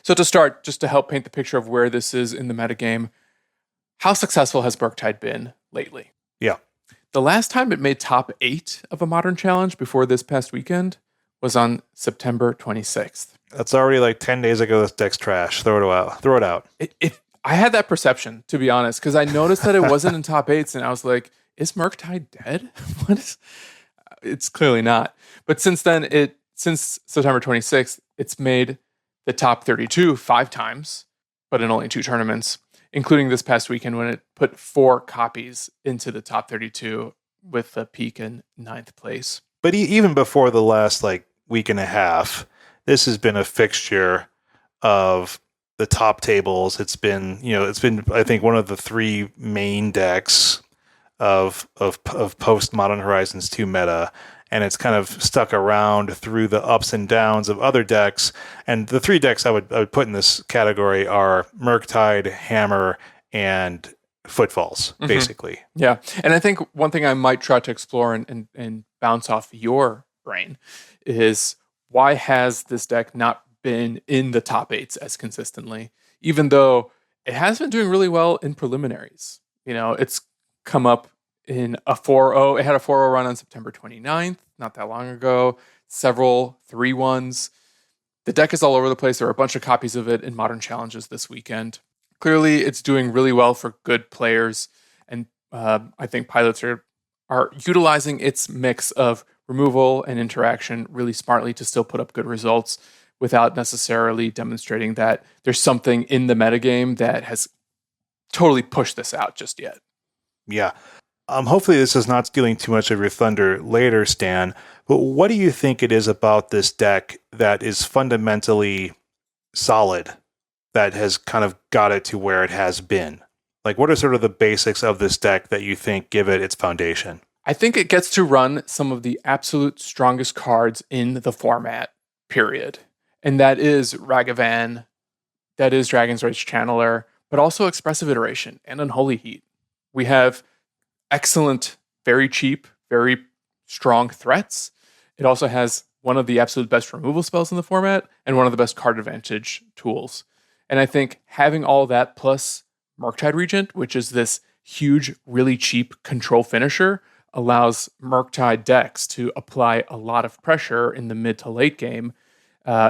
So to start, just to help paint the picture of where this is in the metagame, how successful has Murktide been lately? Yeah. The last time it made top 8 of a Modern Challenge before this past weekend was on September 26th. That's already like 10 days ago. This deck's trash. Throw it out. I had that perception, to be honest, because I noticed that it wasn't in top 8s, and I was like, is Murktide dead? It's clearly not. But since September 26th, it's made the top 32 5 times, but in only 2 tournaments, including this past weekend when it put 4 copies into the top 32 with a peak in 9th place. But even before the last week and a half, this has been a fixture of the top tables. It's been I think one of the 3 main decks of post Modern Horizons 2 meta, and it's kind of stuck around through the ups and downs of other decks. And the 3 decks I would put in this category are Murktide, Hammer, and Footfalls, basically. Yeah. And I think one thing I might try to explore and bounce off your brain is, why has this deck not been in the top 8s as consistently, even though it has been doing really well in preliminaries? It's come up in a 4-0. It had a 4-0 run on September 29th, not that long ago. Several 3-1s. The deck is all over the place. There are a bunch of copies of it in Modern Challenges this weekend. Clearly, it's doing really well for good players, and I think pilots are utilizing its mix of removal and interaction really smartly to still put up good results without necessarily demonstrating that there's something in the metagame that has totally pushed this out just yet. Yeah. Hopefully this is not stealing too much of your thunder later, Stan, but what do you think it is about this deck that is fundamentally solid, that has kind of got it to where it has been? What are sort of the basics of this deck that you think give it its foundation? I think it gets to run some of the absolute strongest cards in the format, period. And that is Ragavan, that is Dragon's Rage Channeler, but also Expressive Iteration and Unholy Heat. We have excellent, very cheap, very strong threats. It also has one of the absolute best removal spells in the format and one of the best card advantage tools. And I think having all that plus Murktide Regent, which is this huge, really cheap control finisher, allows Murktide decks to apply a lot of pressure in the mid to late game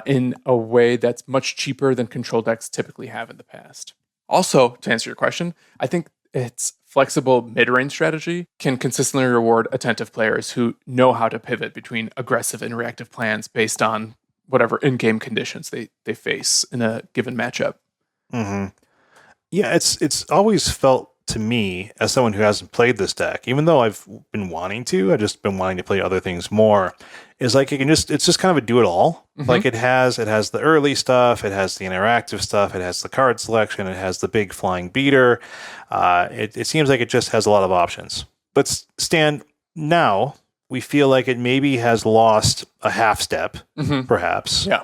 in a way that's much cheaper than control decks typically have in the past. Also, to answer your question, I think its flexible mid-range strategy can consistently reward attentive players who know how to pivot between aggressive and reactive plans based on whatever in-game conditions they face in a given matchup. Mm-hmm. Yeah, it's always felt to me, as someone who hasn't played this deck, even though I've been wanting to, I've just been wanting to play other things more, is like it's just kind of a do-it-all. Like it has the early stuff, it has the interactive stuff, it has the card selection, it has the big flying beater. It seems like it just has a lot of options. But Stan, now we feel like it maybe has lost a half step, perhaps. Yeah.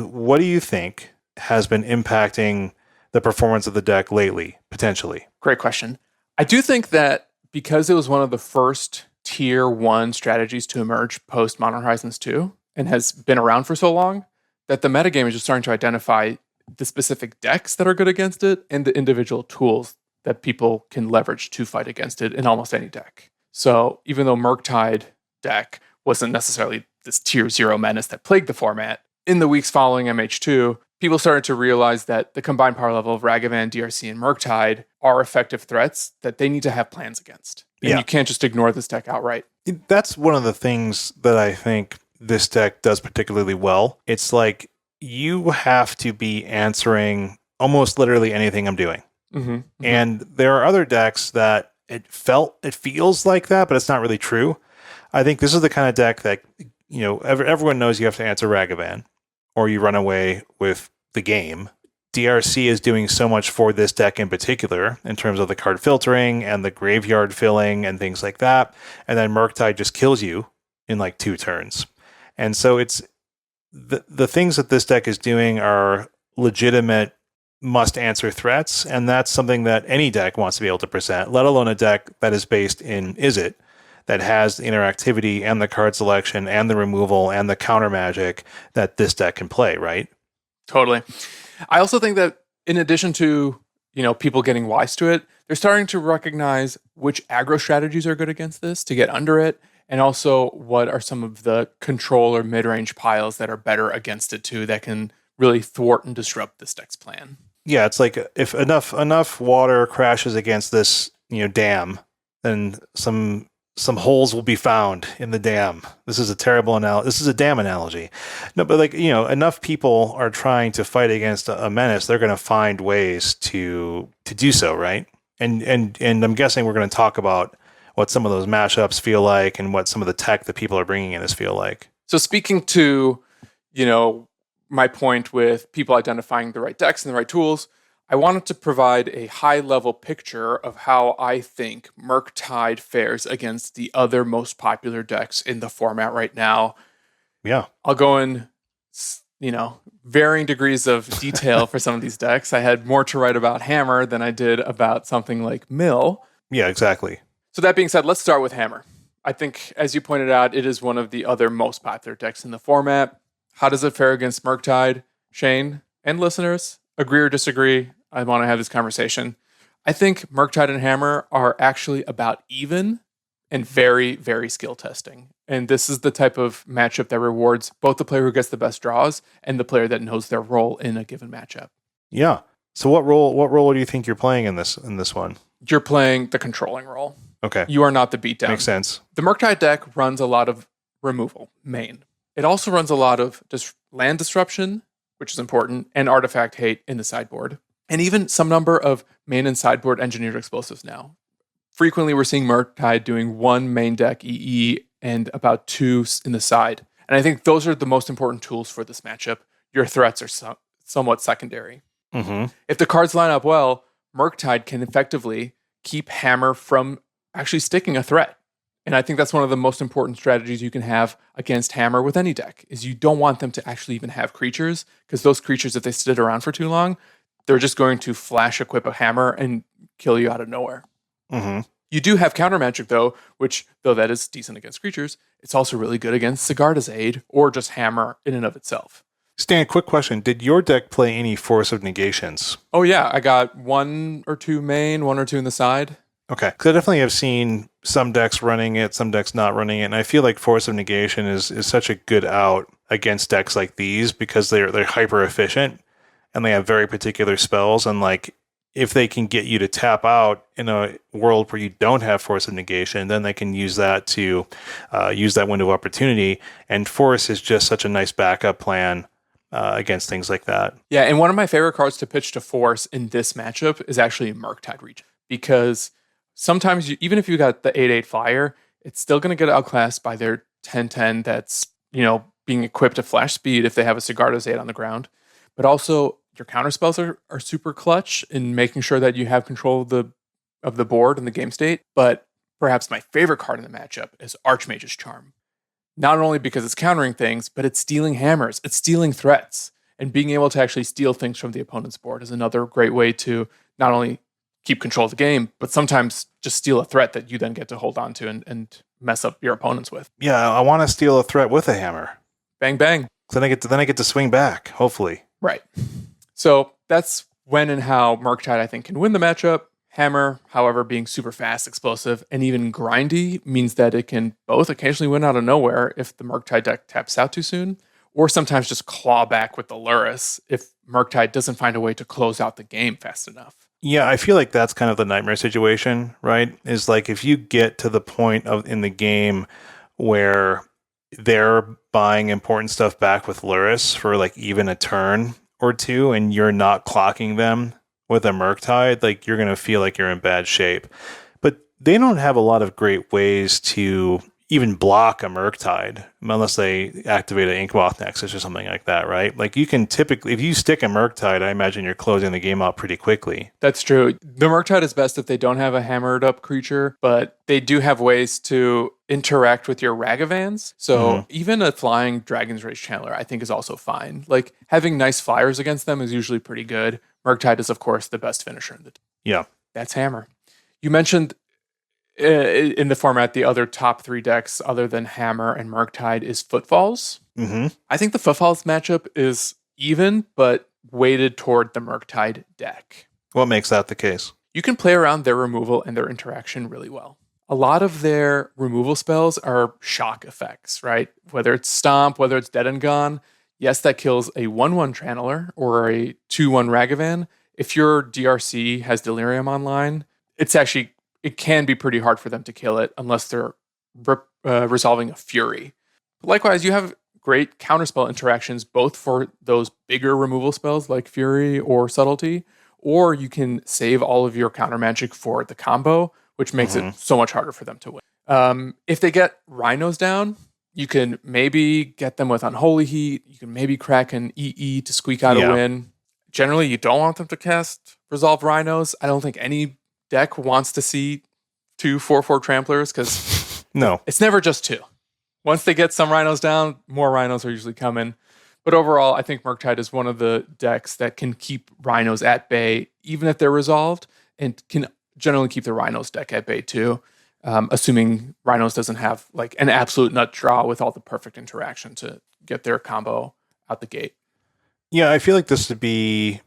What do you think has been impacting the performance of the deck lately, potentially? Great question. I do think that because it was one of the first tier 1 strategies to emerge post Modern Horizons 2 and has been around for so long, that the metagame is just starting to identify the specific decks that are good against it and the individual tools that people can leverage to fight against it in almost any deck. So even though Murktide deck wasn't necessarily this tier 0 menace that plagued the format, in the weeks following MH2, people started to realize that the combined power level of Ragavan, DRC, and Murktide are effective threats that they need to have plans against. And you can't just ignore this deck outright. That's one of the things that I think this deck does particularly well. It's like you have to be answering almost literally anything I'm doing. And there are other decks that it feels like that, but it's not really true. I think this is the kind of deck that, everyone knows you have to answer Ragavan or you run away with the game. DRC is doing so much for this deck in particular in terms of the card filtering and the graveyard filling and things like that. And then Murktide just kills you in like 2 turns. And so it's the things that this deck is doing are legitimate must-answer threats, and that's something that any deck wants to be able to present, let alone a deck that is based in Izzet, that has the interactivity and the card selection and the removal and the counter magic that this deck can play, right? Totally. I also think that in addition to, people getting wise to it, they're starting to recognize which aggro strategies are good against this to get under it, and also what are some of the control or mid-range piles that are better against it too, that can really thwart and disrupt this deck's plan. Yeah, it's like if enough water crashes against this, dam, then some holes will be found in the dam. This is a terrible analogy. This is a dam analogy. No, but enough people are trying to fight against a menace, they're going to find ways to do so, right? And I'm guessing we're going to talk about what some of those mashups feel like and what some of the tech that people are bringing in feel like. So speaking to, my point with people identifying the right decks and the right tools, I wanted to provide a high-level picture of how I think Murktide fares against the other most popular decks in the format right now. Yeah. I'll go in, varying degrees of detail for some of these decks. I had more to write about Hammer than I did about something like Mill. Yeah, exactly. So that being said, let's start with Hammer. I think, as you pointed out, it is one of the other most popular decks in the format. How does it fare against Murktide? Shane and listeners, agree or disagree? I want to have this conversation. I think Murktide and Hammer are actually about even and very, very skill testing. And this is the type of matchup that rewards both the player who gets the best draws and the player that knows their role in a given matchup. Yeah. So what role do you think you're playing in this one? You're playing the controlling role. Okay. You are not the beatdown. Makes sense. The Murktide deck runs a lot of removal, main. It also runs a lot of land disruption, which is important, and artifact hate in the sideboard. And even some number of main and sideboard engineered explosives now. Frequently, we're seeing Murktide doing 1 main deck EE and about 2 in the side. And I think those are the most important tools for this matchup. Your threats are somewhat secondary. If the cards line up well, Murktide can effectively keep Hammer from actually sticking a threat. And I think that's one of the most important strategies you can have against Hammer with any deck, is you don't want them to actually even have creatures, because those creatures, if they sit around for too long, they're just going to flash equip a Hammer and kill you out of nowhere. You do have counter magic, though, which, though that is decent against creatures, it's also really good against Sigarda's Aid or just Hammer in and of itself. Stan, quick question. Did your deck play any Force of Negations? Oh, yeah. I got 1 or 2 main, 1 or 2 in the side. Okay. Because I definitely have seen some decks running it, some decks not running it. And I feel like Force of Negation is such a good out against decks like these because they're hyper efficient and they have very particular spells. And like, if they can get you to tap out in a world where you don't have Force of Negation, then they can use that to use that window of opportunity. And Force is just such a nice backup plan against things like that. Yeah, and one of my favorite cards to pitch to Force in this matchup is actually Murktide Regent. because sometimes even if you got the 8/8 flyer, it's still going to get outclassed by their 10/10 that's, being equipped to flash speed if they have a Sigarda's 8 on the ground. But also your counter spells are super clutch in making sure that you have control of the board and the game state. But perhaps my favorite card in the matchup is Archmage's Charm. Not only because it's countering things, but it's stealing hammers, it's stealing threats. And being able to actually steal things from the opponent's board is another great way to not only keep control of the game, but sometimes just steal a threat that you then get to hold on to and mess up your opponents with. Yeah, I want to steal a threat with a hammer. Bang, bang. Then I get to swing back, hopefully. Right. So that's when and how Murktide, I think, can win the matchup. Hammer, however, being super fast, explosive, and even grindy means that it can both occasionally win out of nowhere if the Murktide deck taps out too soon, or sometimes just claw back with the Lurrus if Murktide doesn't find a way to close out the game fast enough. Yeah, I feel like that's kind of the nightmare situation, right? Is like if you get to the point in the game where they're buying important stuff back with Lurrus for like even a turn or two, and you're not clocking them with a Murktide, like you're going to feel like you're in bad shape. But they don't have a lot of great ways to even block a Murktide unless they activate an Inkmoth Nexus or something like that, right? Like you can typically, if you stick a Murktide, I imagine you're closing the game out pretty quickly. That's true. The Murktide is best if they don't have a hammered up creature, but they do have ways to interact with your Ragavans. So even a flying Dragon's Rage Channeler, I think, is also fine. Like having nice flyers against them is usually pretty good. Murktide is, of course, the best finisher in the team. Yeah. That's Hammer. You mentioned in the format, the other top 3 decks other than Hammer and Murktide is Footfalls. Mm-hmm. I think the Footfalls matchup is even, but weighted toward the Murktide deck. What makes that the case? You can play around their removal and their interaction really well. A lot of their removal spells are shock effects, right? Whether it's Stomp, whether it's Dead and Gone. Yes, that kills a 1/1 Channeler or a 2/1 Ragavan. If your DRC has Delirium online, it can be pretty hard for them to kill it unless they're resolving a Fury. But likewise, you have great counterspell interactions both for those bigger removal spells like Fury or Subtlety, or you can save all of your counter magic for the combo, which makes it so much harder for them to win. If they get Rhinos down, you can maybe get them with Unholy Heat. You can maybe crack an EE to squeak out a win. Generally, you don't want them to cast Resolve Rhinos. I don't think any deck wants to see 2 4/4 Tramplers because no, it's never just 2. Once they get some Rhinos down, more Rhinos are usually coming. But overall, I think Murktide is one of the decks that can keep Rhinos at bay, even if they're resolved, and can generally keep the Rhinos deck at bay too, assuming Rhinos doesn't have like an absolute nut draw with all the perfect interaction to get their combo out the gate. Yeah, I feel like this would be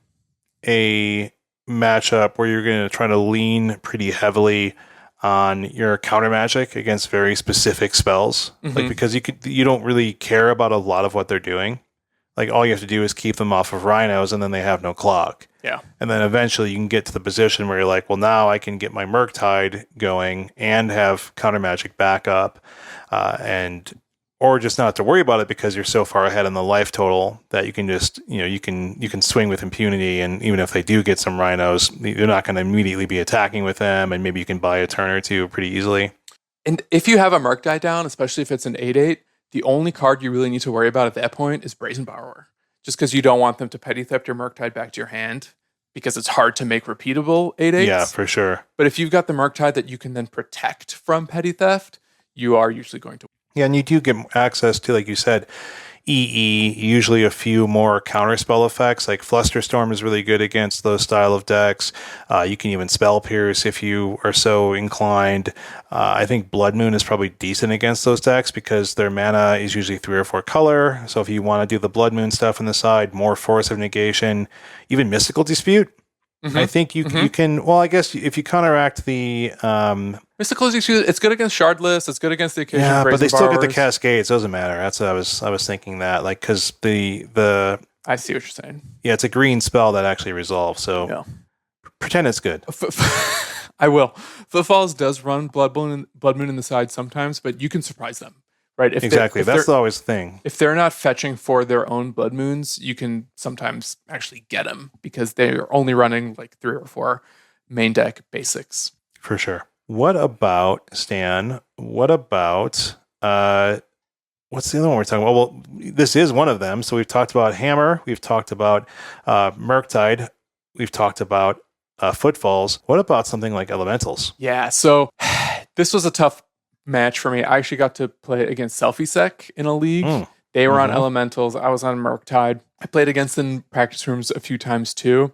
a matchup where you're going to try to lean pretty heavily on your counter magic against very specific spells, like because you don't really care about a lot of what they're doing. Like all you have to do is keep them off of Rhinos, and then they have no clock. Yeah, and then eventually you can get to the position where you're like, well, now I can get my Murktide going and have counter magic backup, or just not have to worry about it because you're so far ahead in the life total that you can just, you can swing with impunity. And even if they do get some Rhinos, you're not going to immediately be attacking with them. And maybe you can buy a turn or two pretty easily. And if you have a Murktide down, especially if it's an 8/8, the only card you really need to worry about at that point is Brazen Borrower. Just because you don't want them to petty theft your Murktide back to your hand because it's hard to make repeatable 8/8s. Yeah, for sure. But if you've got the Murktide that you can then protect from petty theft, you are usually going to. Yeah, and you do get access to, like you said, EE, usually a few more counterspell effects, like Flusterstorm is really good against those style of decks. You can even Spell Pierce if you are so inclined. I think Blood Moon is probably decent against those decks because their mana is usually 3 or 4 color. So if you want to do the Blood Moon stuff on the side, more Force of Negation, even Mystical Dispute. I think you can. Well, I guess if you counteract the Mystical Dispute, it's good against Shardless. It's good against the occasional. Yeah, but they still get the Borrowers. Cascades. Doesn't matter. That's what I was thinking that, like, because the I see what you're saying. Yeah, it's a green spell that actually resolves. So pretend it's good. I will. Footfalls does run Blood Moon in the side sometimes, but you can surprise them. Right, Exactly. That's always the thing. If they're not fetching for their own Blood Moons, you can sometimes actually get them because they're only running like 3 or 4 main deck basics. For sure. What about, Stan? What about what's the other one we're talking about? Well, this is one of them. So we've talked about Hammer. We've talked about Murktide. We've talked about Footfalls. What about something like Elementals? Yeah, so this was a tough match for me. I actually got to play against Selfie Sec in a league. They were on Elementals. I was on Murktide. I played against them in practice rooms a few times too.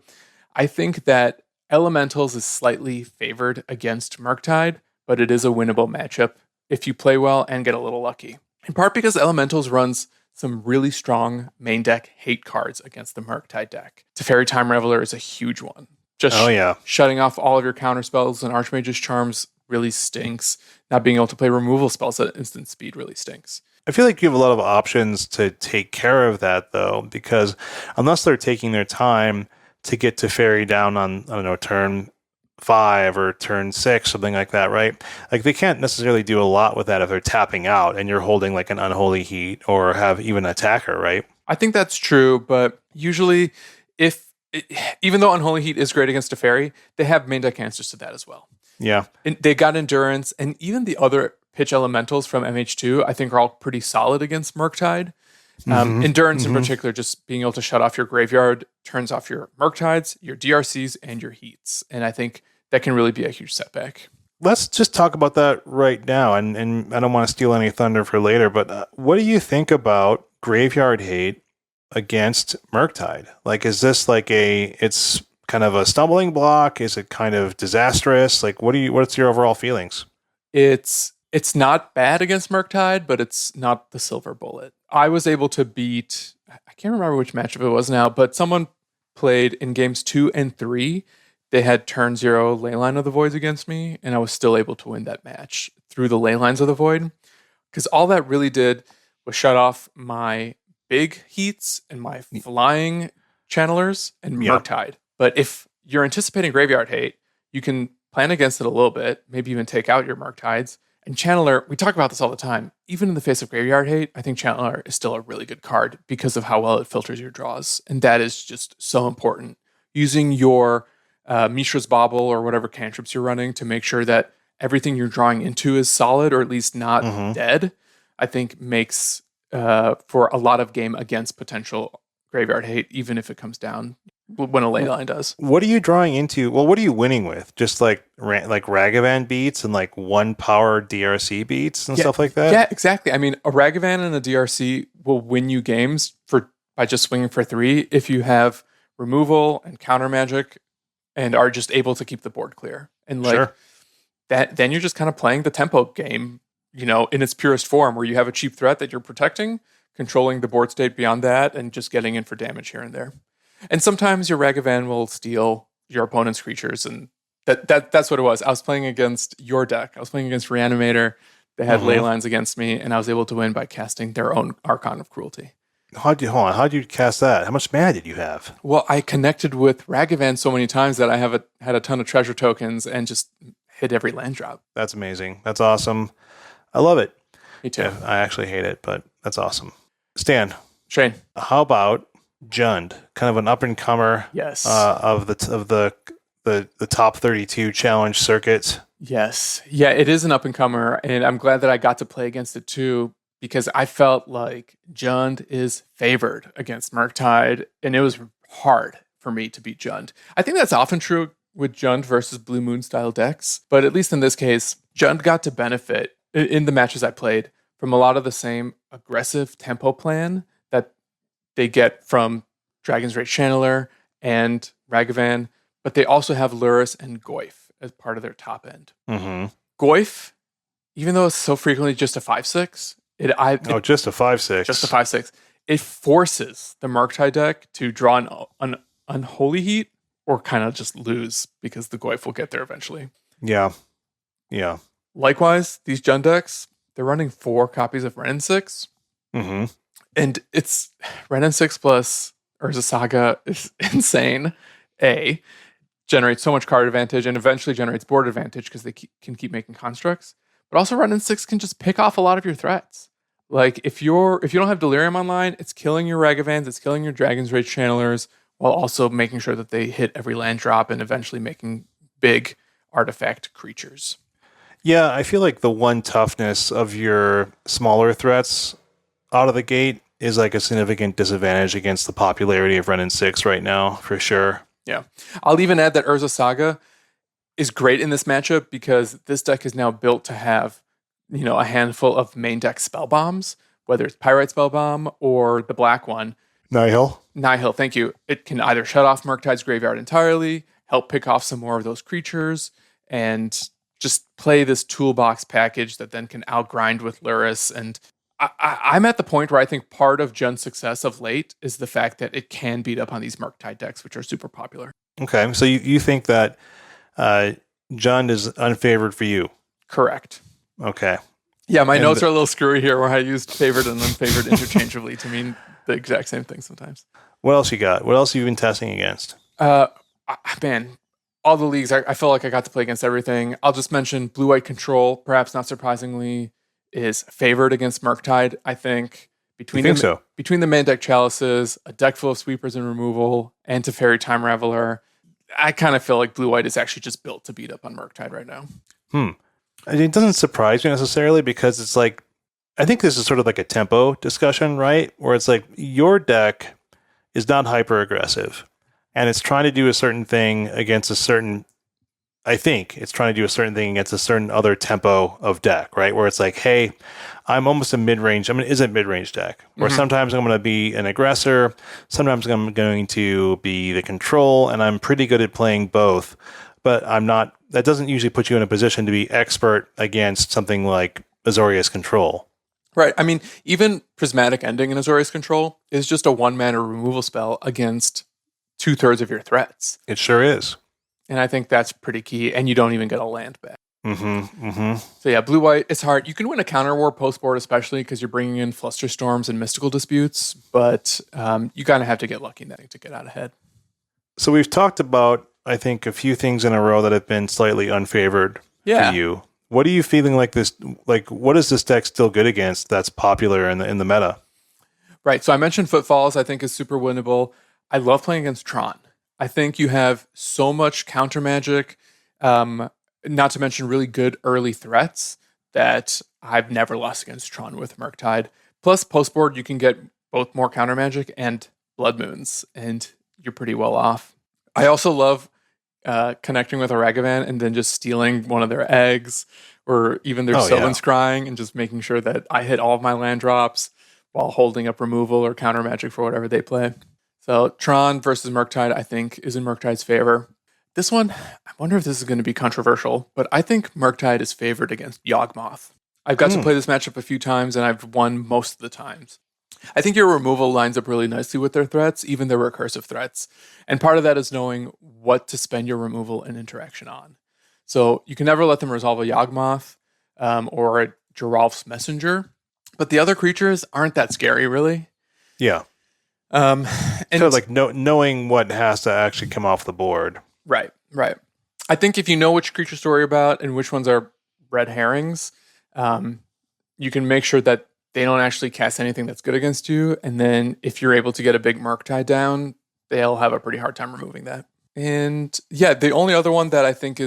I think that Elementals is slightly favored against Murktide, but it is a winnable matchup if you play well and get a little lucky. In part because Elementals runs some really strong main deck hate cards against the Murktide deck. Teferi Time Reveler is a huge one. Just shutting off all of your counter spells and Archmage's Charms really stinks. Not being able to play removal spells at instant speed really stinks. I feel like you have a lot of options to take care of that, though, because unless they're taking their time to get Teferi down on, I don't know, turn 5 or turn 6, something like that, right? Like they can't necessarily do a lot with that if they're tapping out and you're holding like an Unholy Heat or have even an attacker, right? I think that's true, but usually even though Unholy Heat is great against Teferi, they have main deck answers to that as well. Yeah. And they got Endurance, and even the other pitch elementals from MH2, I think are all pretty solid against Murktide. Endurance in particular, just being able to shut off your graveyard, turns off your Murktides, your DRCs, and your Heats. And I think that can really be a huge setback. Let's just talk about that right now. And I don't want to steal any thunder for later, but what do you think about Graveyard Hate against Murktide? Like, is this like it's kind of a stumbling block? Is it kind of disastrous? Like, what's your overall feelings? It's not bad against Murktide, but it's not the silver bullet. I was able to beat, I can't remember which matchup it was now, but someone played in games 2 and 3. They had turn 0 Leyline of the Voids against me, and I was still able to win that match through the Leylines of the Void. Because all that really did was shut off my big Heats and my flying channelers and Murktide. But if you're anticipating Graveyard Hate, you can plan against it a little bit, maybe even take out your Murktides. And Channeler, we talk about this all the time. Even in the face of Graveyard Hate, I think Channeler is still a really good card because of how well it filters your draws. And that is just so important. Using your Mishra's Bauble or whatever cantrips you're running to make sure that everything you're drawing into is solid or at least not dead, I think makes for a lot of game against potential Graveyard Hate, even if it comes down when a Leyline does. What are you drawing into? Well, what are you winning with? Just like Ragavan beats and like 1 power DRC beats and stuff like that? Yeah, exactly. I mean, a Ragavan and a DRC will win you games by just swinging for 3 if you have removal and counter magic and are just able to keep the board clear. And that, then you're just kind of playing the tempo game, in its purest form, where you have a cheap threat that you're protecting, controlling the board state beyond that, and just getting in for damage here and there. And sometimes your Ragavan will steal your opponent's creatures, and that's what it was. I was playing against your deck. I was playing against Reanimator. They had Leylines against me, and I was able to win by casting their own Archon of Cruelty. How'd you cast that? How much mana did you have? Well, I connected with Ragavan so many times that I had a ton of treasure tokens and just hit every land drop. That's amazing. That's awesome. I love it. Me too. Yeah, I actually hate it, but that's awesome. Stan. Shane. How about Jund? Kind of an up and comer. Yes. Of the top 32 challenge circuit. Yes. Yeah, it is an up and comer, and I'm glad that I got to play against it too, because I felt like Jund is favored against Murktide, and it was hard for me to beat Jund. I think that's often true with Jund versus Blue Moon style decks, but at least in this case, Jund got to benefit in the matches I played from a lot of the same aggressive tempo plan that they get from Dragon's Rage Channeler and Ragavan, but they also have Lurrus and Goyf as part of their top end. Goyf, even though it's so frequently just a 5/6, just a 5/6. Just a 5/6. It forces the Murktide deck to draw an Unholy Heat or kind of just lose because the Goyf will get there eventually. Yeah. Likewise, these Jund decks, they're running 4 copies of Ren 6. And it's Ren 6 plus Urza Saga is insane. Generates so much card advantage and eventually generates board advantage because they can keep making constructs. But also Ren 6 can just pick off a lot of your threats. Like if you don't have Delirium online, it's killing your Ragavans, it's killing your Dragon's Rage Channelers, while also making sure that they hit every land drop and eventually making big artifact creatures. Yeah, I feel like the one toughness of your smaller threats out of the gate is like a significant disadvantage against the popularity of Ren and 6 right now, for sure. Yeah. I'll even add that Urza Saga is great in this matchup because this deck is now built to have, a handful of main deck spell bombs, whether it's Pyrite Spell Bomb or the black one. Nihil, thank you. It can either shut off Murktide's graveyard entirely, help pick off some more of those creatures, and just play this toolbox package that then can outgrind with Luris. And I'm at the point where I think part of Jund's success of late is the fact that it can beat up on these Murktide decks, which are super popular. Okay, so you think that Jund is unfavored for you? Correct. Okay. Yeah, my notes are a little screwy here where I used favored and unfavored interchangeably to mean the exact same thing sometimes. What else you got? What else have you been testing against? Man, all the leagues, I feel like I got to play against everything. I'll just mention Blue-White Control, perhaps not surprisingly, is favored against Murktide, I think. Between the main deck Chalices, a deck full of Sweepers and Removal, and Teferi Time Raveler, I kind of feel like Blue-White is actually just built to beat up on Murktide right now. It doesn't surprise me necessarily because it's like, I think this is sort of like a tempo discussion, right? Where it's like your deck is not hyper aggressive and it's trying to do a certain thing against a certain other tempo of deck, right? Where it's like, hey, I'm almost a mid-range. I'm an Izzet mid-range deck where sometimes I'm going to be an aggressor, sometimes I'm going to be the control, and I'm pretty good at playing both, but I'm not. That doesn't usually put you in a position to be expert against something like Azorius Control. Right. I mean, even Prismatic Ending in Azorius Control is just a 1-mana removal spell against 2/3 of your threats. It sure is. And I think that's pretty key. And you don't even get a land back. So yeah, Blue-White, it's hard. You can win a counter war post-board, especially because you're bringing in Flusterstorms and Mystical Disputes. But you kind of have to get lucky to get out ahead. So we've talked about, I think, a few things in a row that have been slightly unfavored for you. What are you feeling like this? Like, what is this deck still good against that's popular in the meta? Right. So I mentioned Footfalls, I think is super winnable. I love playing against Tron. I think you have so much counter magic, not to mention really good early threats that I've never lost against Tron with Murktide. Plus, post-board, you can get both more counter magic and Blood Moons, and you're pretty well off. I also love connecting with a Ragavan and then just stealing one of their eggs or even their Sylvan Scrying and just making sure that I hit all of my land drops while holding up removal or counter magic for whatever they play. So Tron versus Murktide, I think, is in Murktide's favor. This one, I wonder if this is going to be controversial, but I think Murktide is favored against Yawgmoth. I've got to play this matchup a few times, and I've won most of the times. I think your removal lines up really nicely with their threats, even their recursive threats. And part of that is knowing what to spend your removal and interaction on. So you can never let them resolve a Yawgmoth or a Geralf's Messenger, but the other creatures aren't that scary, really. Yeah. And so like knowing what has to actually come off the board. Right. I think if you know which creature story you're about and which ones are red herrings, you can make sure that they don't actually cast anything that's good against you. And then if you're able to get a big Murktide down, they'll have a pretty hard time removing that. And yeah, the only other one that I think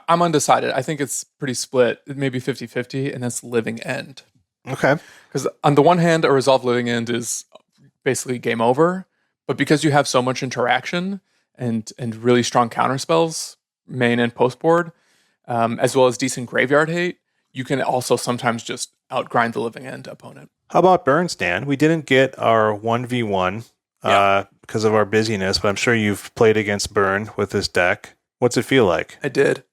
I'm undecided. I think it's pretty split. It may be 50-50, and that's Living End. Okay. Because on the one hand, a resolved Living End is basically game over. But because you have so much interaction and really strong counter spells, main and post board, as well as decent graveyard hate, you can also sometimes just outgrind the Living End opponent. How about Burn, Stan? We didn't get our 1v1 because of our busyness, but I'm sure you've played against Burn with this deck. What's it feel like? I did.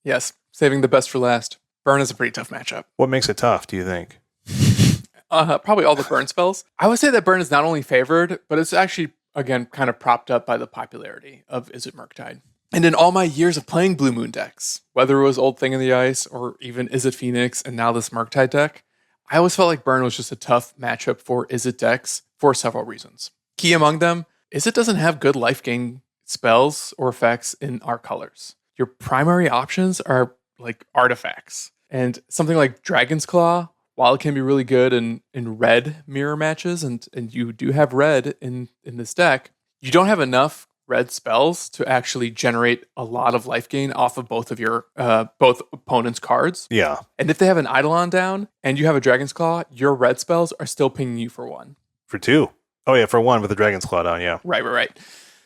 Yes. Saving the best for last. Burn is a pretty tough matchup. What makes it tough, do you think? Probably all the Burn spells. I would say that Burn is not only favored, but it's actually, again, kind of propped up by the popularity of Izzet Murktide. And in all my years of playing Blue Moon decks, whether it was Old Thing in the Ice or even Izzet Phoenix and now this Murktide deck, I always felt like Burn was just a tough matchup for Izzet decks for several reasons. Key among them, Izzet doesn't have good life gain spells or effects in our colors. Your primary options are like artifacts. And something like Dragon's Claw, while it can be really good in red mirror matches, and you do have red in this deck, you don't have enough red spells to actually generate a lot of life gain off of both of your both opponents' cards. Yeah. And if they have an Eidolon down and you have a Dragon's Claw, your red spells are still pinging you for 1. For 2. Oh, yeah, for 1 with the Dragon's Claw down, yeah. Right.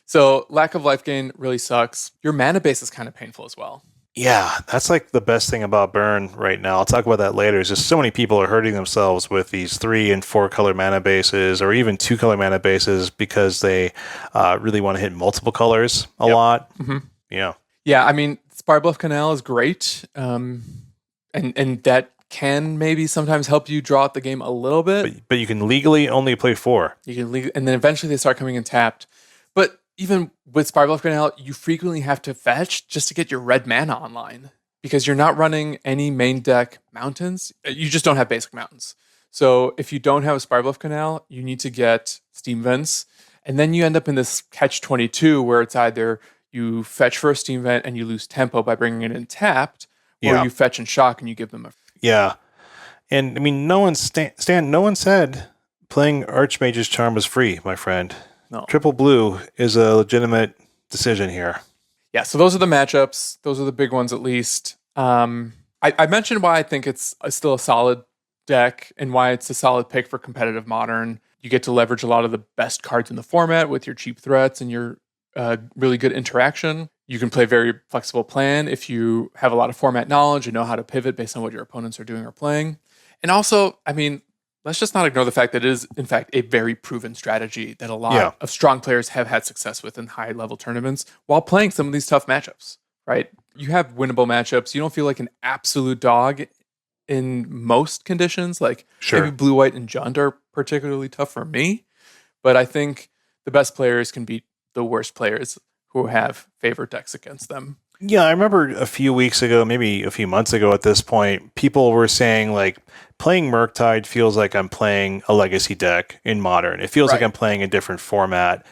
So lack of life gain really sucks. Your mana base is kind of painful as well. Yeah, that's like the best thing about Burn right now. I'll talk about that later. Is just so many people are hurting themselves with these 3 and 4 color mana bases, or even 2 color mana bases, because they really want to hit multiple colors a lot. Mm-hmm. Yeah. I mean, Sparbluff Canal is great, and that can maybe sometimes help you draw out the game a little bit. But you can legally only play 4. And then eventually they start coming in tapped. But even with Sparbluff Canal, you frequently have to fetch just to get your red mana online, because you're not running any main deck mountains. You just don't have basic mountains. So if you don't have a Sparbluff Canal, you need to get Steam Vents. And then you end up in this catch-22 where it's either you fetch for a Steam Vent and you lose tempo by bringing it in tapped, or you fetch and shock and you give them a... Yeah. And I mean, no one said playing Archmage's Charm was free, my friend. No. Triple blue is a legitimate decision here. Yeah, so those are the matchups. Those are the big ones, at least. I mentioned why I think it's still a solid deck and why it's a solid pick for competitive Modern. You get to leverage a lot of the best cards in the format with your cheap threats and your really good interaction. You can play very flexible plan if you have a lot of format knowledge and know how to pivot based on what your opponents are doing or playing. And also, I mean, let's just not ignore the fact that it is, in fact, a very proven strategy that a lot of strong players have had success with in high-level tournaments while playing some of these tough matchups, right? You have winnable matchups. You don't feel like an absolute dog in most conditions. Like maybe Blue, White, and Jund are particularly tough for me. But I think the best players can beat the worst players who have favorite decks against them. Yeah, I remember a few weeks ago, maybe a few months ago at this point, people were saying, like, playing Murktide feels like I'm playing a legacy deck in Modern. It feels like I'm playing a different format.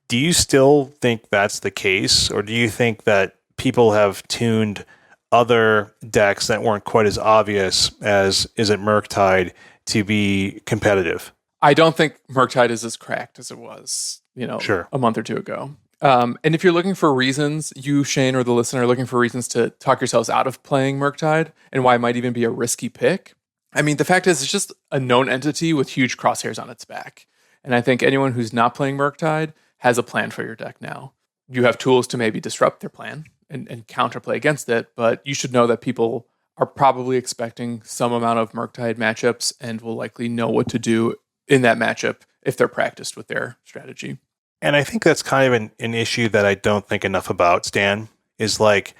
Do you still think that's the case? Or do you think that people have tuned other decks that weren't quite as obvious as Izzet Murktide to be competitive? I don't think Murktide is as cracked as it was, a month or two ago. And if you're looking for reasons, you, Shane, or the listener are looking for reasons to talk yourselves out of playing Murktide and why it might even be a risky pick. I mean, the fact is it's just a known entity with huge crosshairs on its back. And I think anyone who's not playing Murktide has a plan for your deck now. You have tools to maybe disrupt their plan and counterplay against it, but you should know that people are probably expecting some amount of Murktide matchups and will likely know what to do in that matchup if they're practiced with their strategy. And I think that's kind of an issue that I don't think enough about, Stan, is like,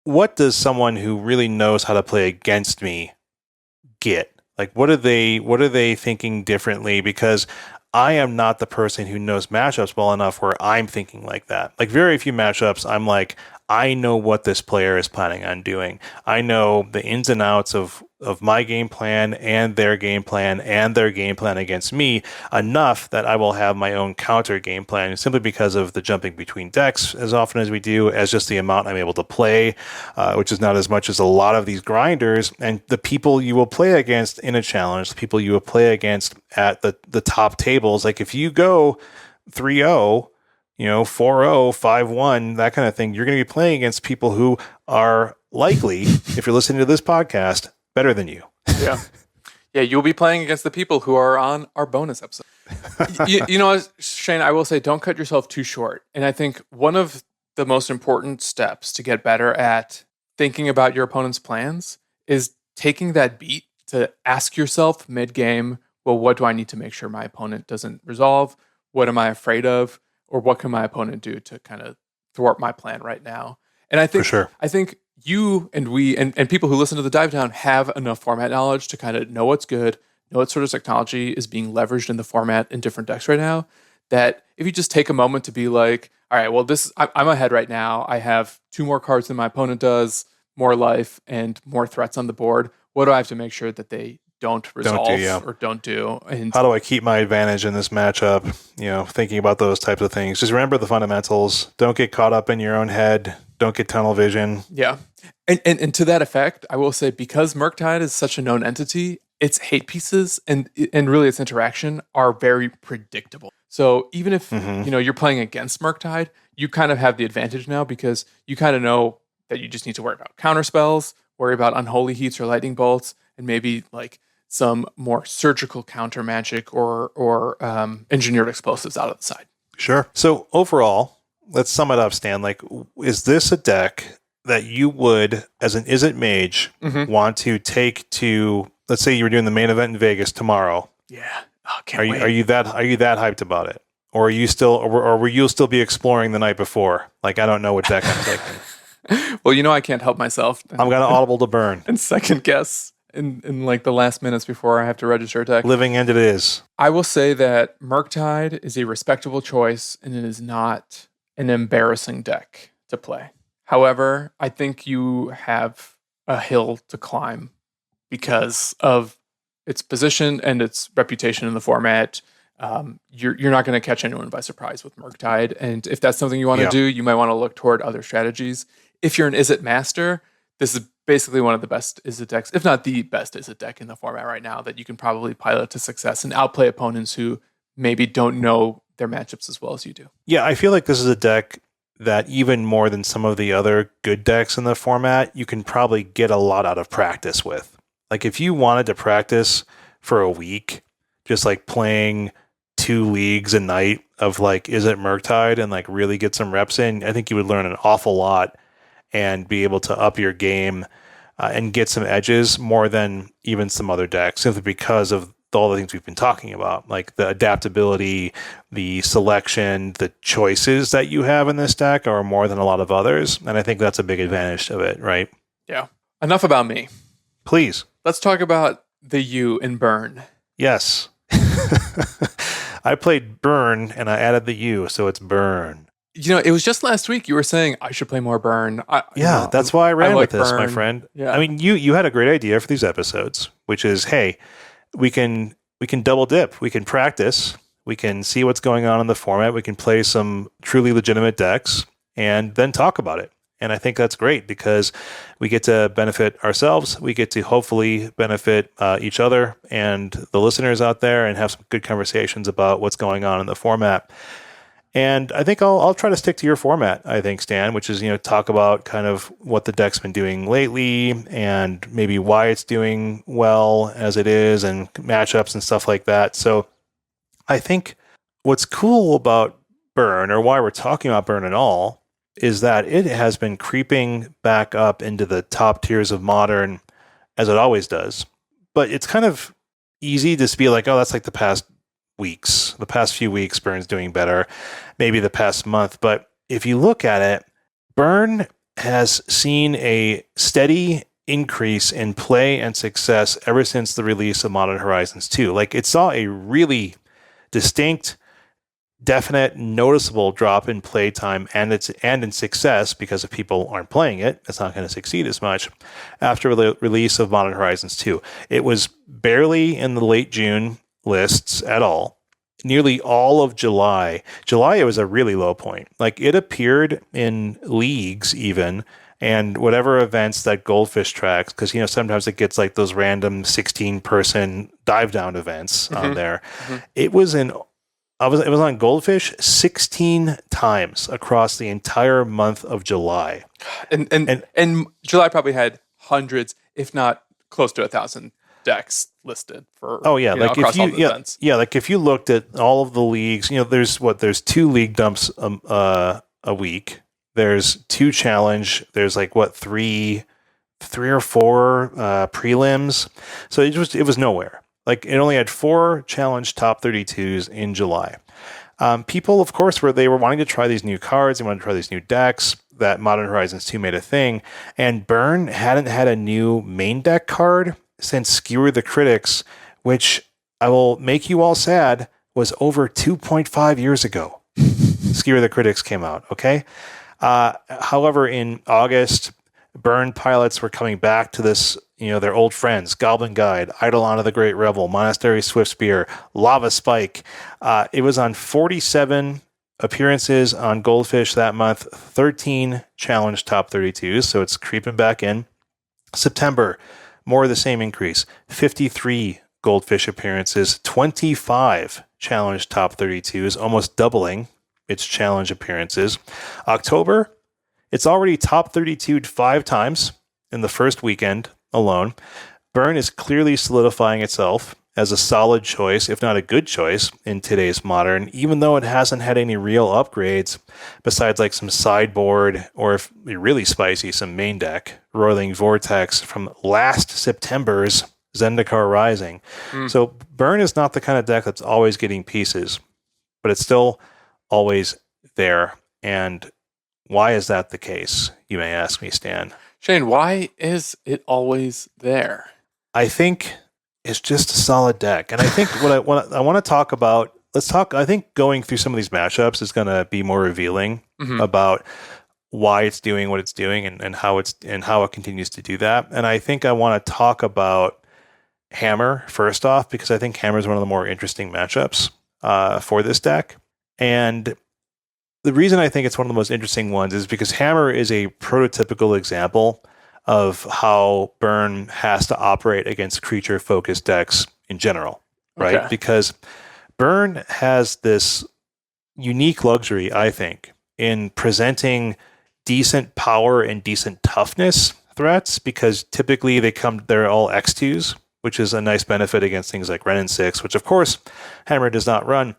what does someone who really knows how to play against me get? Like, what are they thinking differently? Because I am not the person who knows matchups well enough where I'm thinking like that. Like, very few matchups, I'm like, I know what this player is planning on doing. I know the ins and outs of my game plan and their game plan and their game plan against me enough that I will have my own counter game plan simply because of the jumping between decks as often as we do, as just the amount I'm able to play, which is not as much as a lot of these grinders. And the people you will play against in a challenge, the people you will play against at the top tables, like if you go 3-0, 4-0, 5-1, that kind of thing, you're going to be playing against people who are likely, if you're listening to this podcast, better than you. Yeah. Yeah, you'll be playing against the people who are on our bonus episode. Shane, I will say, don't cut yourself too short. And I think one of the most important steps to get better at thinking about your opponent's plans is taking that beat to ask yourself mid-game, well, what do I need to make sure my opponent doesn't resolve? What am I afraid of? Or what can my opponent do to kind of thwart my plan right now? And I think you and we and people who listen to the Dive Down have enough format knowledge to kind of know what's good, know what sort of technology is being leveraged in the format in different decks right now, that if you just take a moment to be like, all right, well, I'm ahead right now. I have 2 more cards than my opponent does, more life and more threats on the board. What do I have to make sure that they don't resolve or don't do? And how do I keep my advantage in this matchup? Thinking about those types of things. Just remember the fundamentals. Don't get caught up in your own head. Don't get tunnel vision. Yeah. And to that effect, I will say, because Murktide is such a known entity, its hate pieces and really its interaction are very predictable. So even if you're playing against Murktide, you kind of have the advantage now because you kind of know that you just need to worry about counter spells, worry about unholy heats or lightning bolts, and maybe like some more surgical counter magic or engineered explosives out of the side. Sure. So overall, let's sum it up, Stan. Like, is this a deck that you would, as an Izzet mage, want to take to? Let's say you were doing the main event in Vegas tomorrow. Yeah. Oh, can't wait. Are you that hyped about it, or are you still, or will you still be exploring the night before? Like, I don't know what deck I'm taking. Well, I can't help myself. I'm gonna audible to burn and second guess in like the last minutes before I have to register a deck. Living end it is. I will say that Murktide is a respectable choice, and it is not an embarrassing deck to play. However, I think you have a hill to climb because of its position and its reputation in the format. You're not going to catch anyone by surprise with Murktide, and if that's something you want to do, you might want to look toward other strategies. If you're an Izzet master, this is basically one of the best Izzet decks, if not the best Izzet deck in the format right now, that you can probably pilot to success and outplay opponents who maybe don't know their matchups as well as you do. Yeah, I feel like this is a deck that even more than some of the other good decks in the format, you can probably get a lot out of practice with. Like if you wanted to practice for a week, just like playing 2 leagues a night of like Izzet Murktide and like really get some reps in, I think you would learn an awful lot and be able to up your game and get some edges more than even some other decks, simply because of all the things we've been talking about, like the adaptability, the selection, the choices that you have in this deck are more than a lot of others. And I think that's a big advantage of it, right? Yeah. Enough about me. Please. Let's talk about the U in Burn. Yes. I played Burn and I added the U, so it's Burn. It was just last week you were saying I should play more Burn. That's why I ran with this, Burn. my friend. Yeah. I mean, you had a great idea for these episodes, which is, hey, we can double dip. We can practice. We can see what's going on in the format. We can play some truly legitimate decks and then talk about it. And I think that's great because we get to benefit ourselves. We get to hopefully benefit each other and the listeners out there and have some good conversations about what's going on in the format. And I think I'll try to stick to your format, I think, Stan, which is, talk about kind of what the deck's been doing lately and maybe why it's doing well as it is and matchups and stuff like that. So I think what's cool about Burn, or why we're talking about Burn at all, is that it has been creeping back up into the top tiers of Modern, as it always does. But it's kind of easy to be like, oh, that's like the past few weeks, Burn's doing better, maybe the past month. But if you look at it, Burn has seen a steady increase in play and success ever since the release of Modern Horizons 2. Like, it saw a really distinct, definite, noticeable drop in playtime and in success because if people aren't playing it, it's not going to succeed as much after the release of Modern Horizons 2. It was barely in the late June lists at all. Nearly all of July, it was a really low point. Like, it appeared in leagues even, and whatever events that Goldfish tracks, because sometimes it gets like those random 16-person dive down events on there. It was on Goldfish 16 times across the entire month of July. And July probably had hundreds, if not close to 1,000 decks listed for across all the events. Like if you looked at all of the leagues, there's 2 league dumps a week. There's 2 challenge. There's 3 or 4 prelims. So it was nowhere. Like, it only had 4 challenge top 32s in July. People, of course, they were wanting to try these new cards. They wanted to try these new decks. That Modern Horizons 2 made a thing. And Burn hadn't had a new main deck card since Skewer the Critics, which, I will make you all sad, was over 2.5 years ago. Skewer the Critics came out, okay? However, in August, Burn pilots were coming back to this, their old friends, Goblin Guide, Eidolon of the Great Revel, Monastery Swiftspear, Lava Spike. It was on 47 appearances on Goldfish that month, 13 challenge top 32s, so it's creeping back in. September, more of the same increase, 53 Goldfish appearances, 25 challenge top 32s, almost doubling its challenge appearances. October, it's already top 32'd 5 times in the first weekend alone. Burn is clearly solidifying itself as a solid choice, if not a good choice, in today's Modern, even though it hasn't had any real upgrades besides like some sideboard or, if you're really spicy, some main deck, Roiling Vortex from last September's Zendikar Rising. So Burn is not the kind of deck that's always getting pieces, but it's still always there. And why is that the case, you may ask me, Stan? Shane, why is it always there? I think it's just a solid deck. And I think what I want to talk about, I think going through some of these matchups is going to be more revealing about why it's doing what it's doing and how it continues to do that. And I think I want to talk about Hammer first off, because I think Hammer is one of the more interesting matchups for this deck. And the reason I think it's one of the most interesting ones is because Hammer is a prototypical example of how Burn has to operate against creature-focused decks in general, right? Okay. Because Burn has this unique luxury, I think, in presenting decent power and decent toughness threats, because typically they're all X2s, which is a nice benefit against things like Wrenn and 6, which of course Hammer does not run.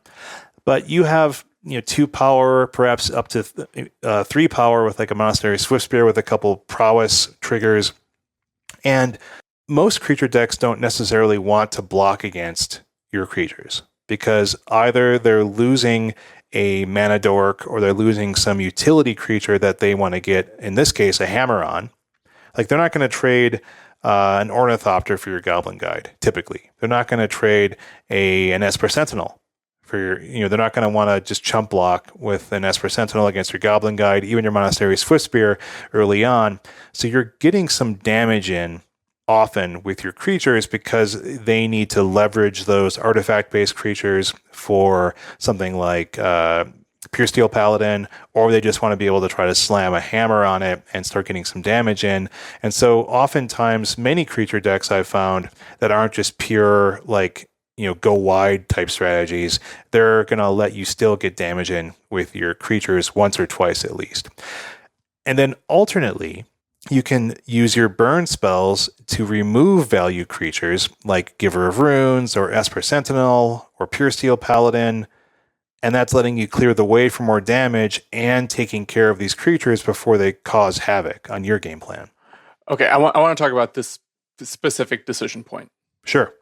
But you have 2 power, perhaps up to 3 power with like a Monastery Swiftspear with a couple prowess triggers. And most creature decks don't necessarily want to block against your creatures, because either they're losing a mana dork or they're losing some utility creature that they want to get, in this case, a hammer on. Like, they're not going to trade an Ornithopter for your Goblin Guide, typically. They're not going to trade an Esper Sentinel for your, they're not going to want to just chump block with an Esper Sentinel against your Goblin Guide, even your Monastery Swiftspear early on. So you're getting some damage in often with your creatures because they need to leverage those artifact-based creatures for something like Pure Steel Paladin, or they just want to be able to try to slam a hammer on it and start getting some damage in. And so oftentimes many creature decks I've found that aren't just pure go wide type strategies, they're going to let you still get damage in with your creatures once or twice at least. And then alternately, you can use your burn spells to remove value creatures like Giver of Runes or Esper Sentinel or Pure Steel Paladin, and that's letting you clear the way for more damage and taking care of these creatures before they cause havoc on your game plan. Okay, I want to talk about this specific decision point. Sure.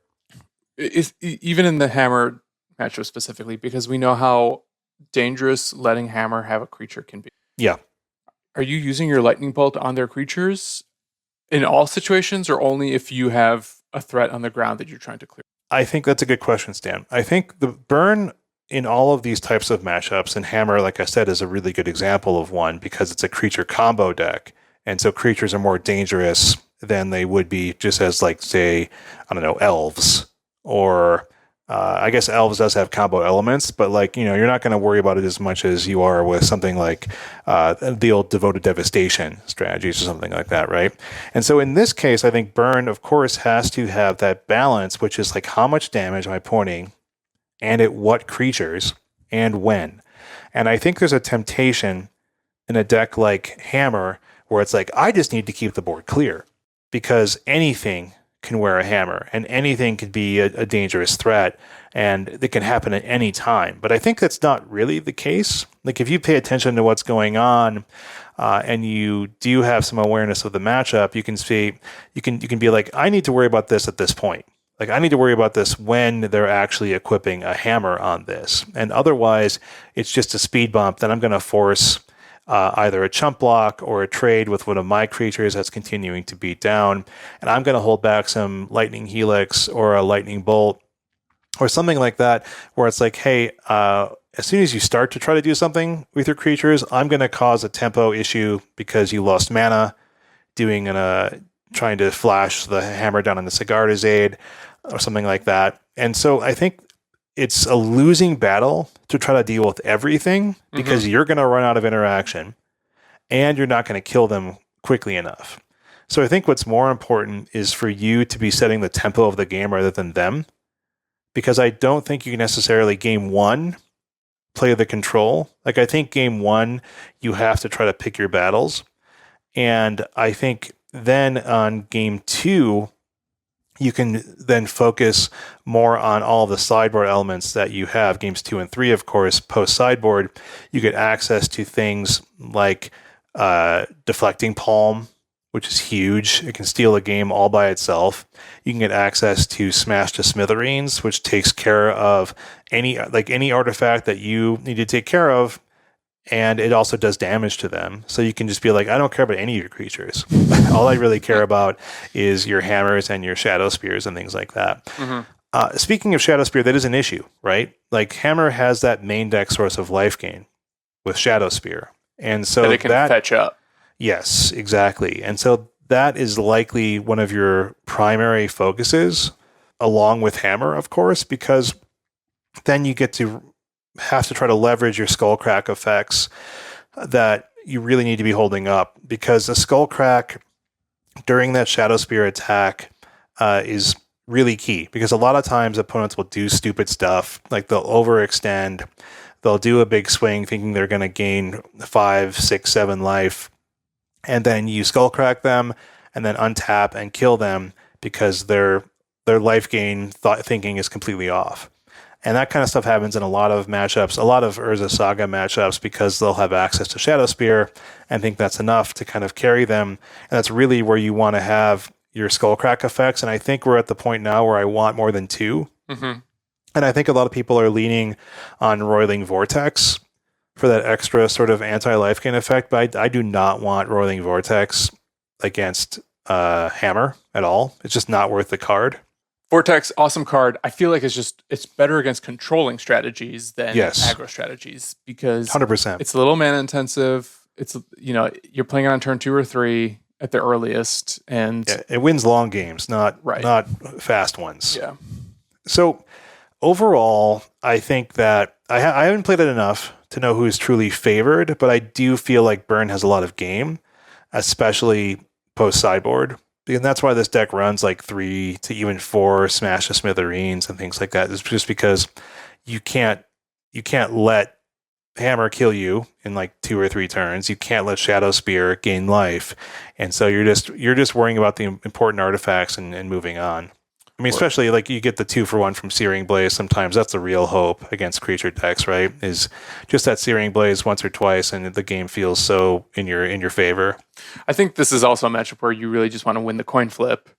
Even in the Hammer matchup specifically, because we know how dangerous letting Hammer have a creature can be. Yeah. Are you using your Lightning Bolt on their creatures in all situations, or only if you have a threat on the ground that you're trying to clear? I think that's a good question, Stan. I think the burn in all of these types of matchups, and Hammer, like I said, is a really good example of one because it's a creature combo deck. And so creatures are more dangerous than they would be just as, say, elves. Or I guess elves does have combo elements, but you're not going to worry about it as much as you are with something like the old Devoted Devastation strategies or something like that, right? And so in this case, I think burn, of course, has to have that balance, which is how much damage am I pointing and at what creatures and when. And I think there's a temptation in a deck like Hammer where it's I just need to keep the board clear because anything can wear a hammer and anything could be a dangerous threat and it can happen at any time. But I think that's not really the case. If you pay attention to what's going on and you do have some awareness of the matchup, you can see, you can be I need to worry about this at this point. I need to worry about this when they're actually equipping a hammer on this. And otherwise, it's just a speed bump that I'm going to force either a chump block or a trade with one of my creatures that's continuing to beat down. And I'm going to hold back some Lightning Helix or a Lightning Bolt or something like that, where it's hey, as soon as you start to try to do something with your creatures, I'm going to cause a tempo issue because you lost mana trying to flash the hammer down on the Sigarda's Aid or something like that. And so I think it's a losing battle to try to deal with everything because you're going to run out of interaction and you're not going to kill them quickly enough. So I think what's more important is for you to be setting the tempo of the game rather than them. because I don't think you can necessarily game one play the control. Like I think game one, you have to try to pick your battles. And I think then on game two, you can then focus more on all the sideboard elements that you have. Games 2 and 3, of course, post sideboard, you get access to things like deflecting palm, which is huge. It can steal a game all by itself. You can get access to Smash to Smithereens, which takes care of any artifact that you need to take care of, and it also does damage to them. So you can just be like, I don't care about any of your creatures. All I really care about is your hammers and your shadow spears and things like that. Mm-hmm. Speaking of shadow spear, that is an issue, right? Like hammer has that main deck source of life gain with shadow spear, and so that it can fetch up. Yes, exactly. And so that is likely one of your primary focuses, along with hammer, of course, because then you get to have to try to leverage your skullcrack effects that you really need to be holding up, because a skullcrack during that shadow spear attack is really key, because a lot of times opponents will do stupid stuff, like they'll overextend, they'll do a big swing thinking they're going to gain 5, 6, 7 life, and then you skullcrack them and then untap and kill them because their life gain thinking is completely off. And that kind of stuff happens in a lot of matchups, a lot of Urza Saga matchups, because they'll have access to Shadow Spear and think that's enough to kind of carry them. And that's really where you want to have your Skullcrack effects. And I think we're at the point now where I want more than 2. Mm-hmm. And I think a lot of people are leaning on Roiling Vortex for that extra sort of anti-life gain effect. But I do not want Roiling Vortex against Hammer at all. It's just not worth the card. Vortex, awesome card. I feel like it's better against controlling strategies than aggro strategies, because 100%. It's a little mana intensive. It's, you're playing it on turn 2 or 3 at the earliest, and it wins long games, not fast ones. Yeah. So overall, I think that I haven't played it enough to know who is truly favored, but I do feel like Burn has a lot of game, especially post sideboard. And that's why this deck runs like 3 to even 4 Smash to Smithereens and things like that. It's just because you can't let Hammer kill you in like 2 or 3 turns. You can't let Shadow Spear gain life, and so you're just worrying about the important artifacts and moving on. I mean, especially like you get the 2-for-1 from Searing Blaze. Sometimes that's the real hope against creature decks, right? Is just that Searing Blaze once or twice, and the game feels so in your favor. I think this is also a matchup where you really just want to win the coin flip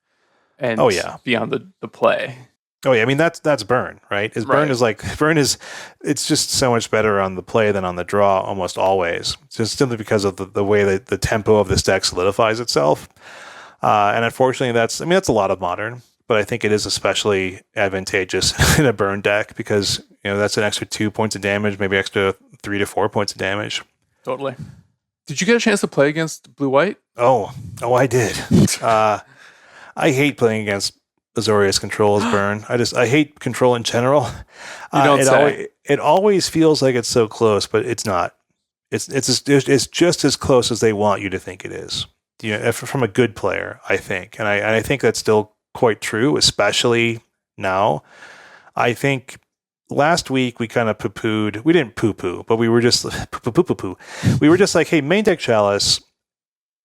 and be on the play. Oh yeah, I mean that's Burn, right? Burn is it's just so much better on the play than on the draw almost always. Just simply because of the way that the tempo of this deck solidifies itself. And unfortunately that's a lot of Modern. But I think it is especially advantageous in a Burn deck because that's an extra 2 points of damage, maybe extra 3 to 4 points of damage. Totally. Did you get a chance to play against Blue-White? Oh, I did. I hate playing against Azorius Control as Burn. I hate Control in general. You don't say. It always feels like it's so close, but it's not. It's just as close as they want you to think it is. From a good player, I think, and I think that's still quite true, especially now. I think last week we kind of poo-pooed. We didn't poo-poo, but we were just poo-poo. We were just like, hey, main deck Chalice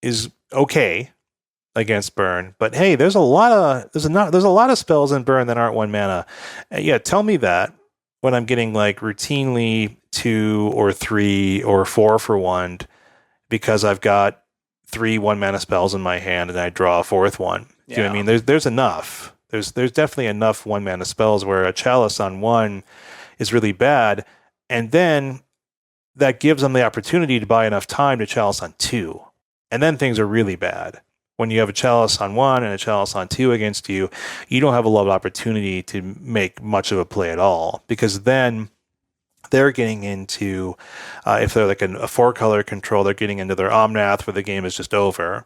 is okay against Burn, but hey, there's a lot of spells in Burn that aren't 1 mana. Yeah, tell me that when I'm getting like routinely 2 or 3 or 4 for 1 because I've got 3 1-mana spells in my hand and I draw a 4th one. Do you know what I mean? There's enough. There's definitely enough 1-mana spells where a Chalice on 1 is really bad, and then that gives them the opportunity to buy enough time to Chalice on 2. And then things are really bad. When you have a Chalice on 1 and a Chalice on 2 against you, you don't have a lot of opportunity to make much of a play at all, because then they're getting into, if they're like a 4-color control, they're getting into their Omnath where the game is just over.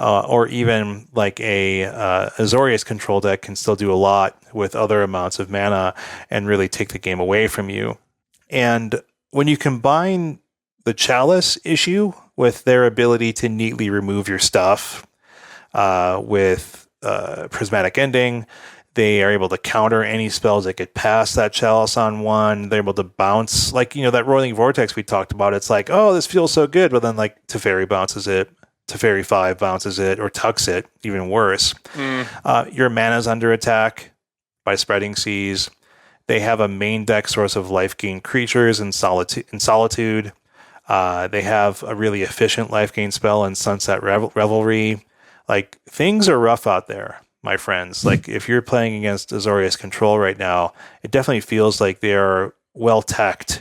Or even like a Azorius control deck can still do a lot with other amounts of mana and really take the game away from you. And when you combine the Chalice issue with their ability to neatly remove your stuff with Prismatic Ending, They are able to counter any spells that get past that chalice on one. They're able to bounce, like, that Rolling Vortex we talked about. It's like, oh, this feels so good. But then, like, Teferi bounces it. Teferi 5 bounces it or tucks it, even worse. Your mana's under attack by Spreading Seas. They have a main deck source of life gain creatures in Solitude. They have a really efficient life gain spell in Sunset Revelry. Like, things are rough out there, my friends. Like, if you're playing against Azorius Control right now, it definitely feels like they are well teched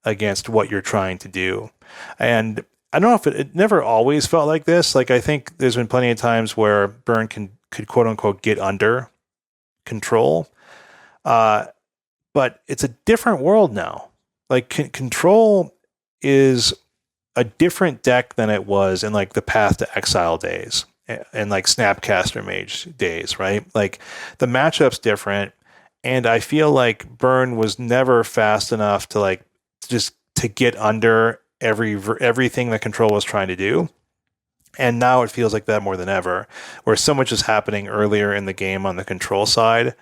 against what you're trying to do. And I don't know if it never always felt like this. Like, I think there's been plenty of times where Burn could quote unquote get under control. But it's a different world now. Like, Control is a different deck than it was in, like, the Path to Exile days and, like, Snapcaster Mage days, right? Like, the matchup's different, and I feel like Burn was never fast enough to, like, just to get under everything that Control was trying to do. And now it feels like that more than ever, where so much is happening earlier in the game on the Control side.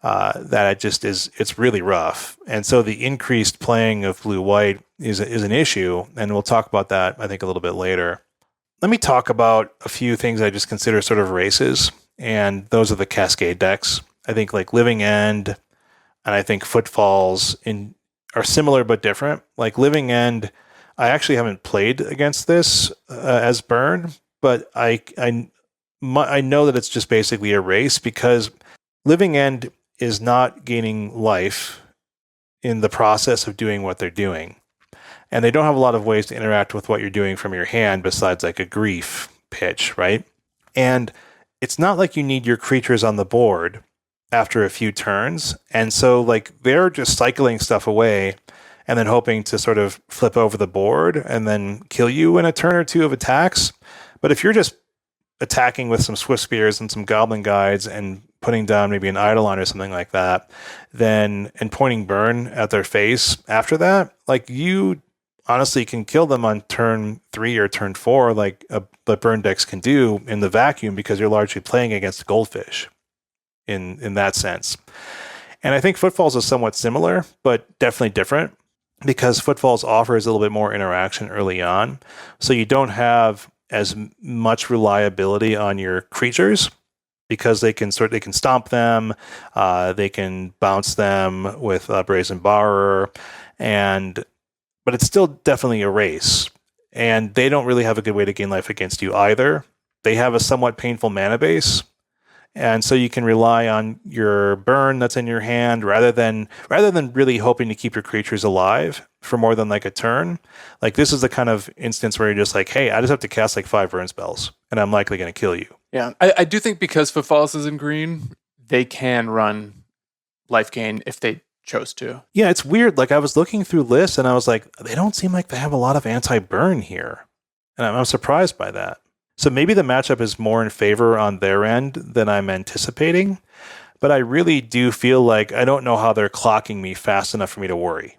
That it's really rough. And so the increased playing of blue-white is an issue, and we'll talk about that, I think, a little bit later. Let me talk about a few things I just consider sort of races, and those are the Cascade decks. I think, like, Living End and I think Footfalls are similar but different. Like, Living End, I actually haven't played against this as Burn, but I know that it's just basically a race, because Living End is not gaining life in the process of doing what they're doing. And they don't have a lot of ways to interact with what you're doing from your hand besides, like, a grief pitch, right? And it's not like you need your creatures on the board after a few turns. And so, like, they're just cycling stuff away and then hoping to sort of flip over the board and then kill you in a turn or two of attacks. But if you're just attacking with some Swift Spears and some Goblin Guides and putting down maybe an Eidolon or something like that, and pointing Burn at their face after that, like, you honestly can kill them on turn 3 or turn 4, like the Burn decks can do in the vacuum, because you're largely playing against Goldfish in that sense. And I think Footfalls is somewhat similar, but definitely different, because Footfalls offers a little bit more interaction early on. So you don't have as much reliability on your creatures, because they can stomp them, they can bounce them with Brazen Borrower, but it's still definitely a race. And they don't really have a good way to gain life against you either. They have a somewhat painful mana base, and so you can rely on your Burn that's in your hand rather than really hoping to keep your creatures alive for more than, like, a turn. Like, this is the kind of instance where you're just like, hey, I just have to cast, like, 5 Burn spells, and I'm likely going to kill you. Yeah, I do think because Footfalls is in green, they can run life gain if they chose to. Yeah, it's weird. Like, I was looking through lists, and I was like, they don't seem like they have a lot of anti-burn here. And I'm surprised by that. So maybe the matchup is more in favor on their end than I'm anticipating. But I really do feel like I don't know how they're clocking me fast enough for me to worry.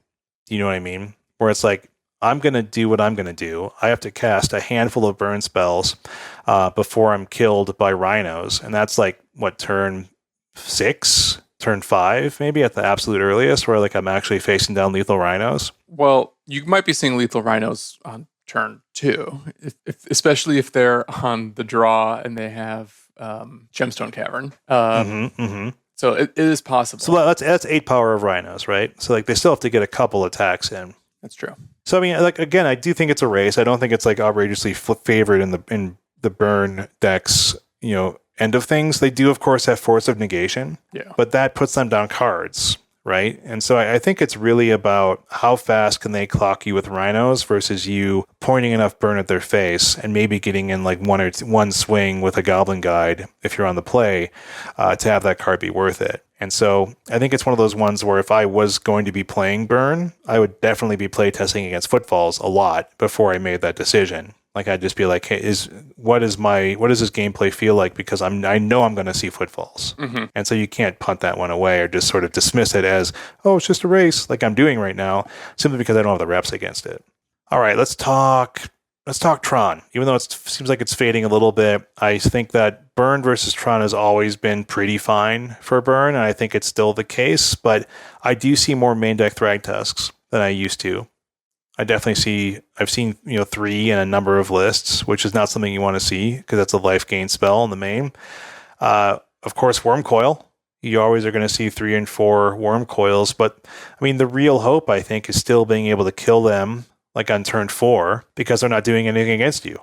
You know what I mean? Where it's like, I'm going to do what I'm going to do. I have to cast a handful of burn spells before I'm killed by rhinos. And that's like, what, turn 6? Turn 5, maybe at the absolute earliest, where, like, I'm actually facing down lethal rhinos. Well, you might be seeing lethal rhinos on turn 2, especially if they're on the draw and they have Gemstone Cavern. So it is possible. So that's 8 power of rhinos, right? So, like, they still have to get a couple attacks in. That's true. So, I mean, like, again, I do think it's a race. I don't think it's, like, outrageously favored in the burn decks, you know, end of things. They do, of course, have Force of Negation, but that puts them down cards, right? And so I think it's really about how fast can they clock you with rhinos versus you pointing enough burn at their face and maybe getting in, like, one swing with a Goblin Guide if you're on the play to have that card be worth it. And so I think it's one of those ones where if I was going to be playing burn, I would definitely be playtesting against Footfalls a lot before I made that decision. Like, I'd just be like, hey, what does this gameplay feel like? Because I know I'm going to see Footfalls. And so you can't punt that one away or just sort of dismiss it as, oh, it's just a race, like I'm doing right now, simply because I don't have the reps against it. All right, let's talk let's talk Tron. Even though it seems like it's fading a little bit, I think that Burn versus Tron has always been pretty fine for Burn, and I think it's still the case, but I do see more main deck Thragtusks than I used to. I've seen 3 in a number of lists, which is not something you want to see because that's a life gain spell in the main. Of course, Worm Coil. You always are going to see 3 and 4 Worm Coils, but I mean, the real hope, I think, is still being able to kill them like on turn 4 because they're not doing anything against you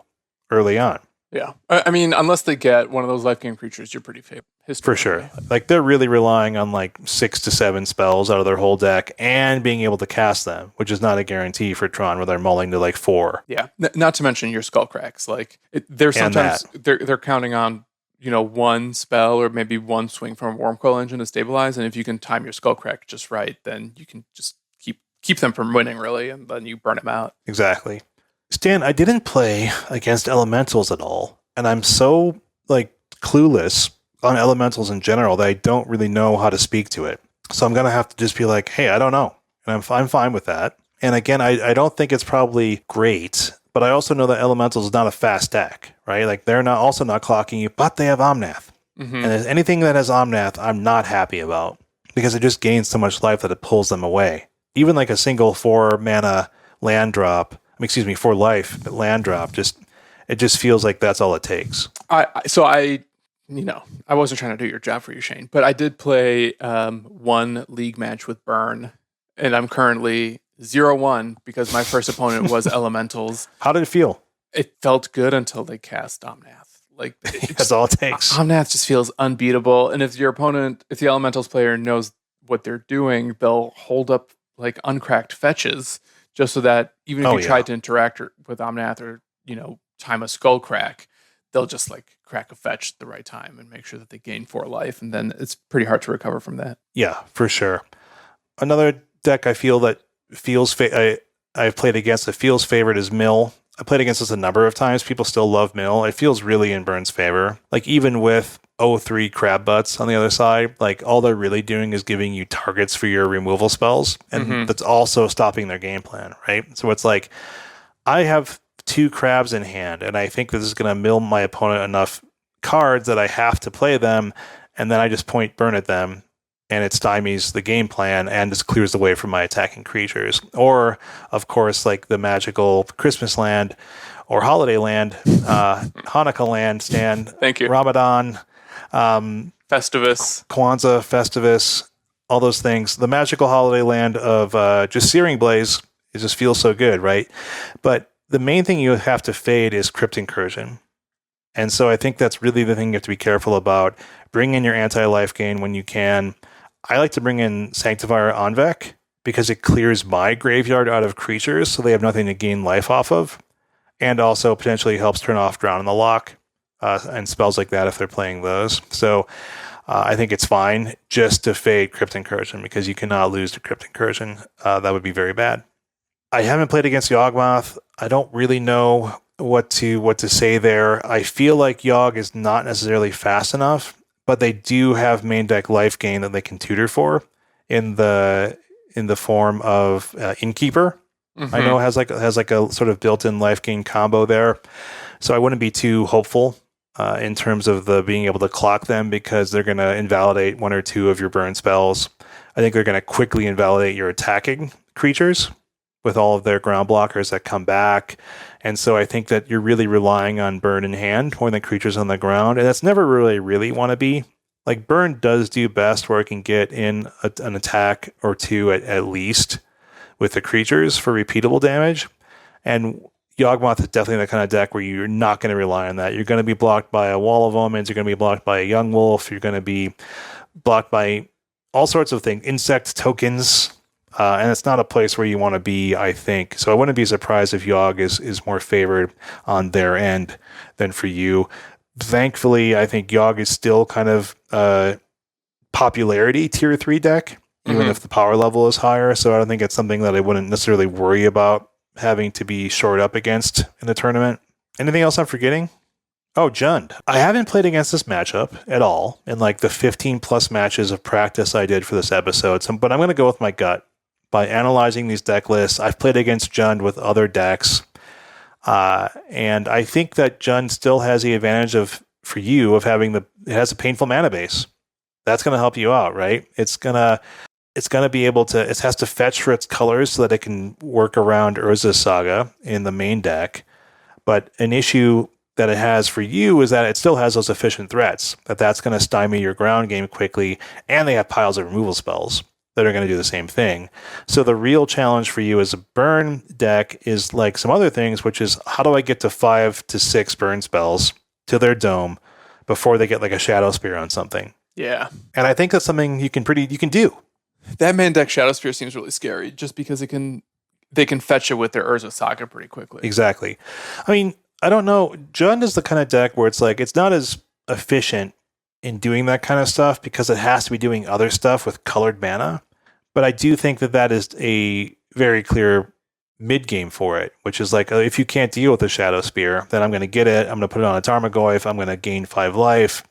early on. Yeah. I mean, unless they get one of those life gain creatures, you're pretty favored. For sure. Like, they're really relying on like 6 to 7 spells out of their whole deck and being able to cast them, which is not a guarantee for Tron, where they're mulling to like 4. Yeah. Not to mention your Skullcracks. Like, they're sometimes they're counting on, one spell or maybe one swing from a Worm Coil engine to stabilize. And if you can time your Skullcrack just right, then you can just keep them from winning, really, and then you burn them out. Exactly. Stan, I didn't play against elementals at all, and I'm so like clueless on elementals in general that I don't really know how to speak to it. So I'm gonna have to just be like, hey, I don't know, and I'm fine with that. And again, I don't think it's probably great, but I also know that elementals is not a fast deck, right? Like, they're not clocking you, but they have Omnath, and anything that has Omnath, I'm not happy about because it just gains so much life that it pulls them away. Even like a single 4 mana land drop. 4 life land drop. It just feels like that's all it takes. I wasn't trying to do your job for you, Shane, but I did play one league match with Burn, and I'm currently 0-1 because my first opponent was Elementals. How did it feel? It felt good until they cast Omnath. Like, that's all it takes. Omnath just feels unbeatable, and if the Elementals player knows what they're doing, they'll hold up like uncracked fetches. Just so that even if you try to interact with Omnath or, time a Skullcrack, they'll just like crack a fetch at the right time and make sure that they gain 4 life. And then it's pretty hard to recover from that. Yeah, for sure. Another deck I feel that I've played against that feels favored is Mill. I played against this a number of times. People still love Mill. It feels really in Burn's favor. Like, even with 0-3 crab butts on the other side, like, all they're really doing is giving you targets for your removal spells, and that's also stopping their game plan, right? So it's like, I have 2 crabs in hand, and I think this is going to mill my opponent enough cards that I have to play them, and then I just point Burn at them, and it stymies the game plan and just clears the way for my attacking creatures. Or, of course, like the magical Christmas land or holiday land, Hanukkah land, Stan. Thank you. Ramadan, Festivus, Kwanzaa, Festivus, all those things. The magical holiday land of just Searing Blaze, it just feels so good, right? But the main thing you have to fade is Crypt Incursion. And so I think that's really the thing you have to be careful about. Bring in your anti-life gain when you can. I like to bring in Sanctifier Anvek because it clears my graveyard out of creatures so they have nothing to gain life off of. And also potentially helps turn off Drown in the Lock and spells like that if they're playing those. So I think it's fine just to fade Crypt Incursion because you cannot lose to Crypt Incursion. That would be very bad. I haven't played against Yawgmoth. I don't really know what to say there. I feel like Yawg is not necessarily fast enough, but they do have main deck life gain that they can tutor for in the form of Innkeeper. I know has like a sort of built-in life gain combo there, so I wouldn't be too hopeful in terms of the being able to clock them because they're going to invalidate 1 or 2 of your burn spells. I think they're going to quickly invalidate your attacking creatures with all of their ground blockers that come back. And so I think that you're really relying on burn in hand more than creatures on the ground. And that's never really want to be. Like, burn does do best where it can get in an attack or 2 at least with the creatures for repeatable damage. And Yawgmoth is definitely the kind of deck where you're not going to rely on that. You're going to be blocked by a Wall of Omens. You're going to be blocked by a Young Wolf. You're going to be blocked by all sorts of things, insect tokens. And it's not a place where you want to be, I think. So I wouldn't be surprised if Yawg is more favored on their end than for you. Thankfully, I think Yawg is still kind of popularity tier 3 deck, even if the power level is higher. So I don't think it's something that I wouldn't necessarily worry about having to be shored up against in the tournament. Anything else I'm forgetting? Oh, Jund. I haven't played against this matchup at all in like the 15 plus matches of practice I did for this episode. But I'm going to go with my gut. By analyzing these deck lists, I've played against Jund with other decks. And I think that Jund still has the advantage for you of having it has a painful mana base. That's going to help you out, right? It's gonna be able to. It has to fetch for its colors so that it can work around Urza's Saga in the main deck. But an issue that it has for you is that it still has those efficient threats. That's going to stymie your ground game quickly, and they have piles of removal spells that are going to do the same thing. So the real challenge for you as a burn deck is like some other things, which is how do I get to 5 to 6 burn spells to their dome before they get like a Shadow Spear on something. Yeah. And I think that's something you can do. That main deck Shadow Spear seems really scary just because they can fetch it with their Urza Saga pretty quickly. Exactly. I mean, I don't know. Jund is the kind of deck where it's like it's not as efficient in doing that kind of stuff because it has to be doing other stuff with colored mana. But I do think that is a very clear mid game for it, which is like if you can't deal with the Shadow Spear, then I'm going to get it. I'm going to put it on a Tarmogoyf. I'm going to gain 5 life.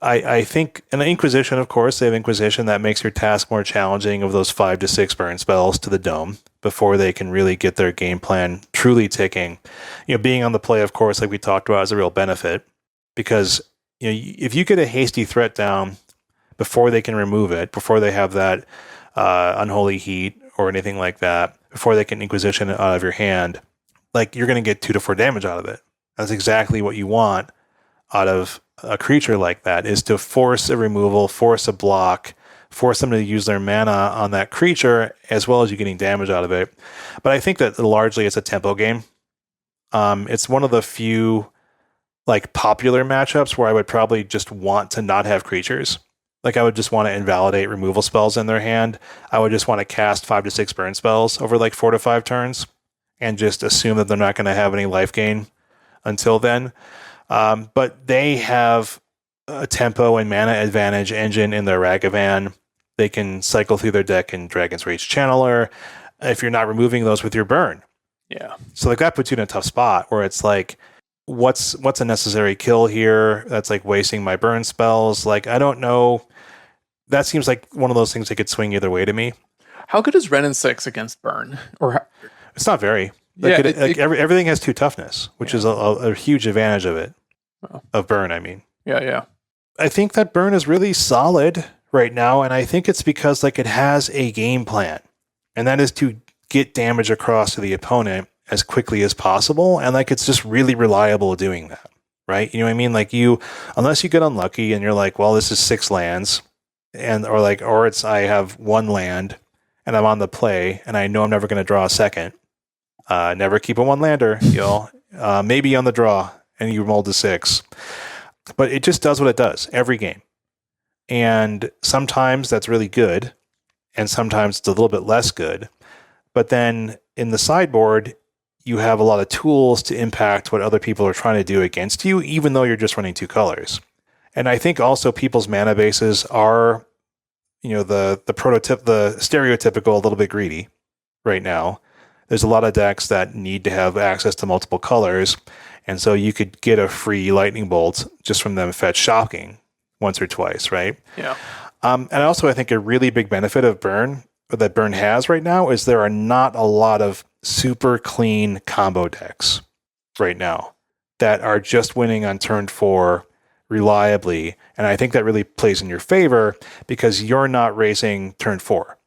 I think, and the Inquisition, of course, they have Inquisition that makes your task more challenging of those 5 to 6 burn spells to the dome before they can really get their game plan truly ticking. Being on the play, of course, like we talked about, is a real benefit because if you get a hasty threat down before they can remove it, before they have that Unholy Heat or anything like that, before they can Inquisition it out of your hand, like you're going to get 2 to 4 damage out of it. That's exactly what you want out of a creature like that, is to force a removal, force a block, force them to use their mana on that creature, as well as you getting damage out of it. But I think that largely it's a tempo game. It's one of the few like popular matchups where I would probably just want to not have creatures. Like I would just want to invalidate removal spells in their hand. I would just want to cast 5 to 6 burn spells over like 4 to 5 turns and just assume that they're not going to have any life gain until then. But they have a tempo and mana advantage engine in their Ragavan. They can cycle through their deck in Dragon's Rage Channeler if you're not removing those with your burn. Yeah. So like that puts you in a tough spot where it's like, what's a necessary kill here? That's like wasting my burn spells. Like, I don't know. That seems like one of those things that could swing either way to me. How good is Renin 6 against burn? It's not very. Like everything has 2 toughness, which is a huge advantage of it. Oh. Of burn, I mean. Yeah. I think that burn is really solid right now, and I think it's because like it has a game plan, and that is to get damage across to the opponent as quickly as possible, and like it's just really reliable at doing that, right? You know what I mean? Like unless you get unlucky and you're like, well, this is 6 lands, or it's I have 1 land and I'm on the play and I know I'm never going to draw a second. Never keep a 1-lander, y'all. Maybe on the draw and you roll to 6. But it just does what it does every game. And sometimes that's really good, and sometimes it's a little bit less good. But then in the sideboard, you have a lot of tools to impact what other people are trying to do against you, even though you're just running 2 colors. And I think also people's mana bases are, the stereotypical, a little bit greedy right now. There's a lot of decks that need to have access to multiple colors, and so you could get a free lightning bolt just from them fetch shocking once or twice, right? Yeah. And also I think a really big benefit of burn that burn has right now is there are not a lot of super clean combo decks right now that are just winning on turn 4 reliably, and I think that really plays in your favor because you're not racing turn 4.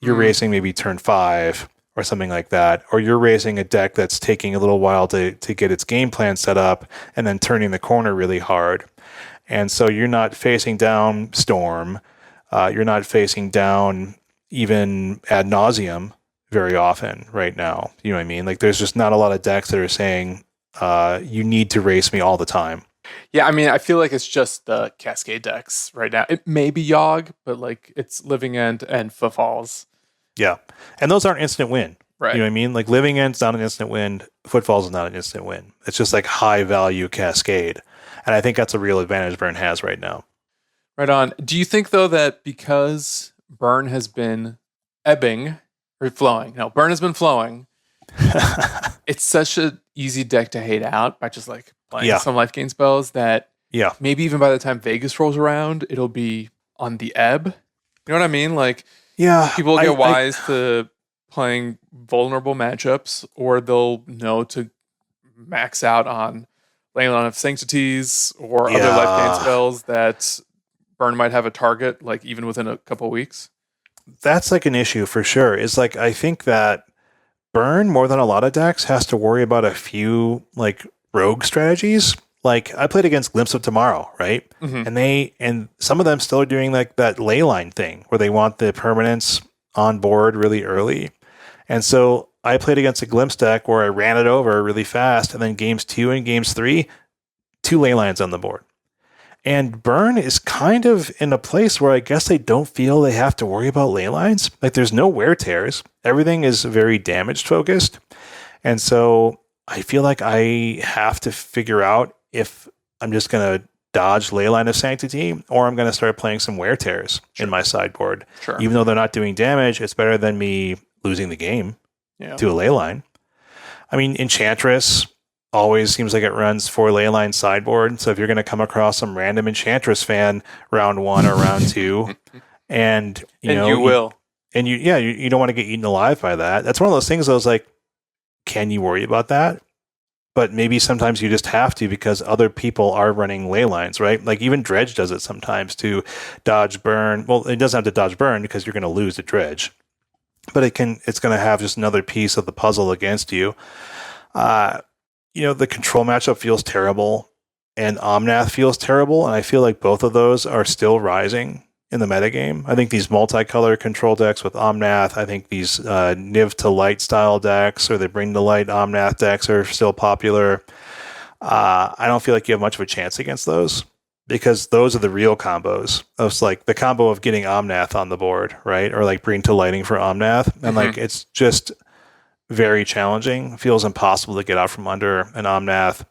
You're racing maybe turn 5 or something like that, or you're racing a deck that's taking a little while to get its game plan set up and then turning the corner really hard. And so you're not facing down Storm. You're not facing down even Ad Nauseam very often right now. You know what I mean? Like there's just not a lot of decks that are saying you need to race me all the time. Yeah, I mean, I feel like it's just the Cascade decks right now. It may be Yogg, but like it's Living End and Footfalls. Yeah. And those aren't instant win. Right. You know what I mean? Like Living End's not an instant win. Footfalls is not an instant win. It's just like high value Cascade. And I think that's a real advantage Burn has right now. Right on. Do you think though that because Burn has been ebbing or flowing? No, Burn has been flowing. It's such an easy deck to hate out by just like playing some life gain spells that maybe even by the time Vegas rolls around, it'll be on the ebb. You know what I mean? Like people get wise to playing vulnerable matchups, or they'll know to max out on Leyline of Sanctities or other Yeah. life gain spells that Burn might have a target, like even within a couple weeks? That's like an issue for sure. It's like, I think that Burn, more than a lot of decks, has to worry about a few like rogue strategies. Like I played against Glimpse of Tomorrow, right? Mm-hmm. And some of them still are doing like that leyline thing where they want the permanents on board really early. And so I played against a Glimpse deck where I ran it over really fast, and then games 2 and games 3, 2 ley lines on the board. And Burn is kind of in a place where I guess they don't feel they have to worry about ley lines. Like there's no wear tears. Everything is very damage focused. And so I feel like I have to figure out if I'm just going to dodge Leyline of Sanctity or I'm going to start playing some wear tears in my sideboard. Sure. Even though they're not doing damage, it's better than me losing the game to a Leyline. I mean, Enchantress always seems like it runs 4 Leyline sideboard. So if you're going to come across some random Enchantress fan round 1 or round 2, and you don't want to get eaten alive by that. That's one of those things I was like, can you worry about that? But maybe sometimes you just have to because other people are running ley lines, right? Like even Dredge does it sometimes to dodge burn. Well, it doesn't have to dodge burn because you're going to lose to Dredge, but it's going to have just another piece of the puzzle against you. The control matchup feels terrible and Omnath feels terrible. And I feel like both of those are still rising in the metagame. I think these multicolor control decks with Omnath, I think these Niv to Light style decks or the Bring to Light Omnath decks are still popular. I don't feel like you have much of a chance against those because those are the real combos. It's like the combo of getting Omnath on the board, right? Or like Bring to Lighting for Omnath. And like it's just very challenging. It feels impossible to get out from under an Omnath.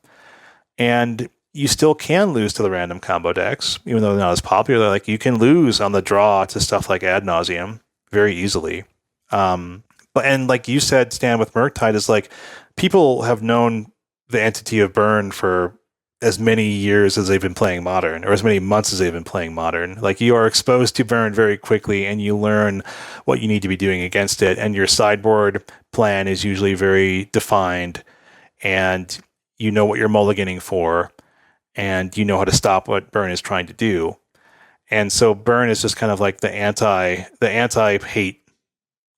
And you still can lose to the random combo decks, even though they're not as popular. Like you can lose on the draw to stuff like Ad Nauseam very easily. And like you said, Stan, with Murktide, is like people have known the entity of Burn for as many years as they've been playing Modern, or as many months as they've been playing Modern. Like you are exposed to Burn very quickly, and you learn what you need to be doing against it. And your sideboard plan is usually very defined, and you know what you're mulliganing for. And you know how to stop what Burn is trying to do. And so Burn is just kind of like the anti-hate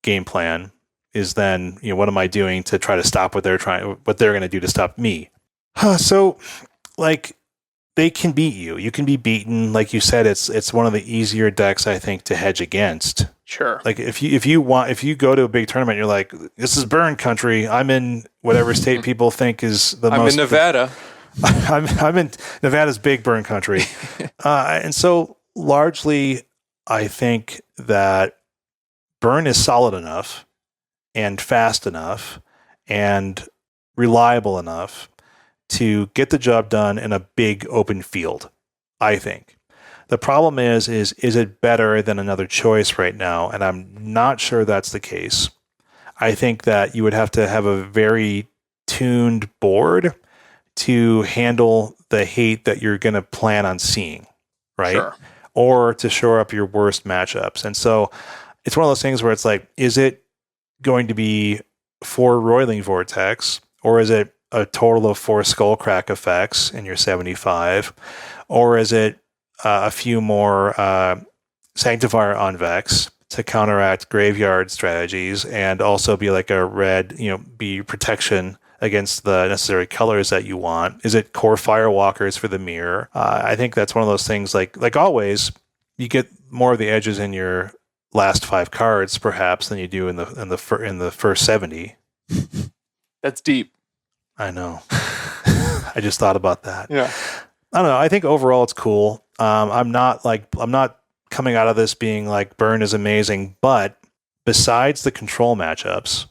game plan is then, what am I doing to try to stop what they're going to do to stop me? So like they can beat you. You can be beaten. Like you said, it's one of the easier decks, I think, to hedge against. Sure. Like if you go to a big tournament, you're like, this is Burn country. I'm in whatever state people think is the most. I'm in Nevada. I'm in Nevada's big Burn country. And so largely, I think that Burn is solid enough and fast enough and reliable enough to get the job done in a big open field, I think. The problem is it better than another choice right now? And I'm not sure that's the case. I think that you would have to have a very tuned board to handle the hate that you're going to plan on seeing, right? Sure. Or to shore up your worst matchups. And so it's one of those things where it's like, is it going to be 4 Roiling Vortex, or is it a total of 4 Skullcrack effects in your 75, or is it a few more Sanctifier on Vex to counteract graveyard strategies and also be like a red, be protection against the necessary colors that you want? Is it core Firewalkers for the mirror? I think that's one of those things. Like always, you get more of the edges in your last 5 cards, perhaps, than you do in the first 70. That's deep. I know. I just thought about that. Yeah. I don't know. I think overall it's cool. I'm not coming out of this being like Burn is amazing, but besides the control matchups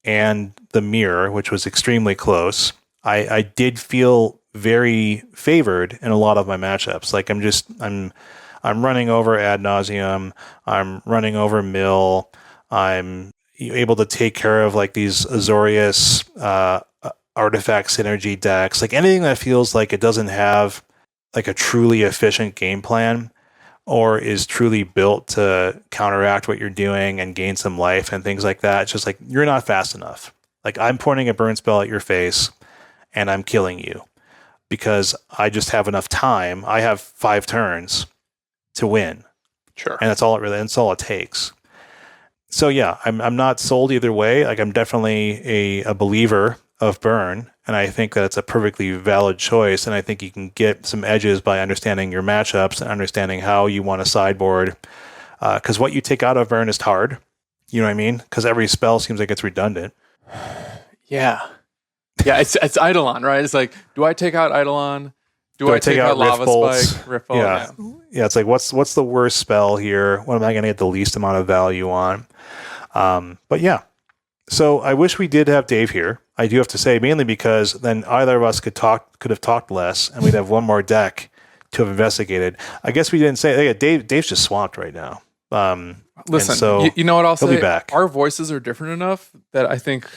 and the mirror, which was extremely close, I did feel very favored in a lot of my matchups. Like I'm running over Ad Nauseam, I'm running over Mill, I'm able to take care of like these Azorius artifact synergy decks, like anything that feels like it doesn't have like a truly efficient game plan or is truly built to counteract what you're doing and gain some life and things like that. It's just like, you're not fast enough. Like I'm pointing a burn spell at your face and I'm killing you because I just have enough time. I have 5 turns to win. Sure. And that's all it takes. So yeah, I'm not sold either way. Like I'm definitely a believer of burn, and I think that it's a perfectly valid choice. And I think you can get some edges by understanding your matchups and understanding how you want to sideboard. Because what you take out of burn is hard. You know what I mean? Because every spell seems like it's redundant. Yeah. Yeah, it's Eidolon, right? It's like, do I take out Eidolon? Do I take out Lava Spike? Rift Bolt? Yeah. It's like, what's the worst spell here? What am I going to get the least amount of value on? But yeah. So I wish we did have Dave here. I do have to say, mainly because then either of us could have talked less, and we'd have one more deck to have investigated. I guess we didn't say. Yeah, Dave's just swamped right now. Listen, so you know what I'll say? He'll be back. Our voices are different enough that I think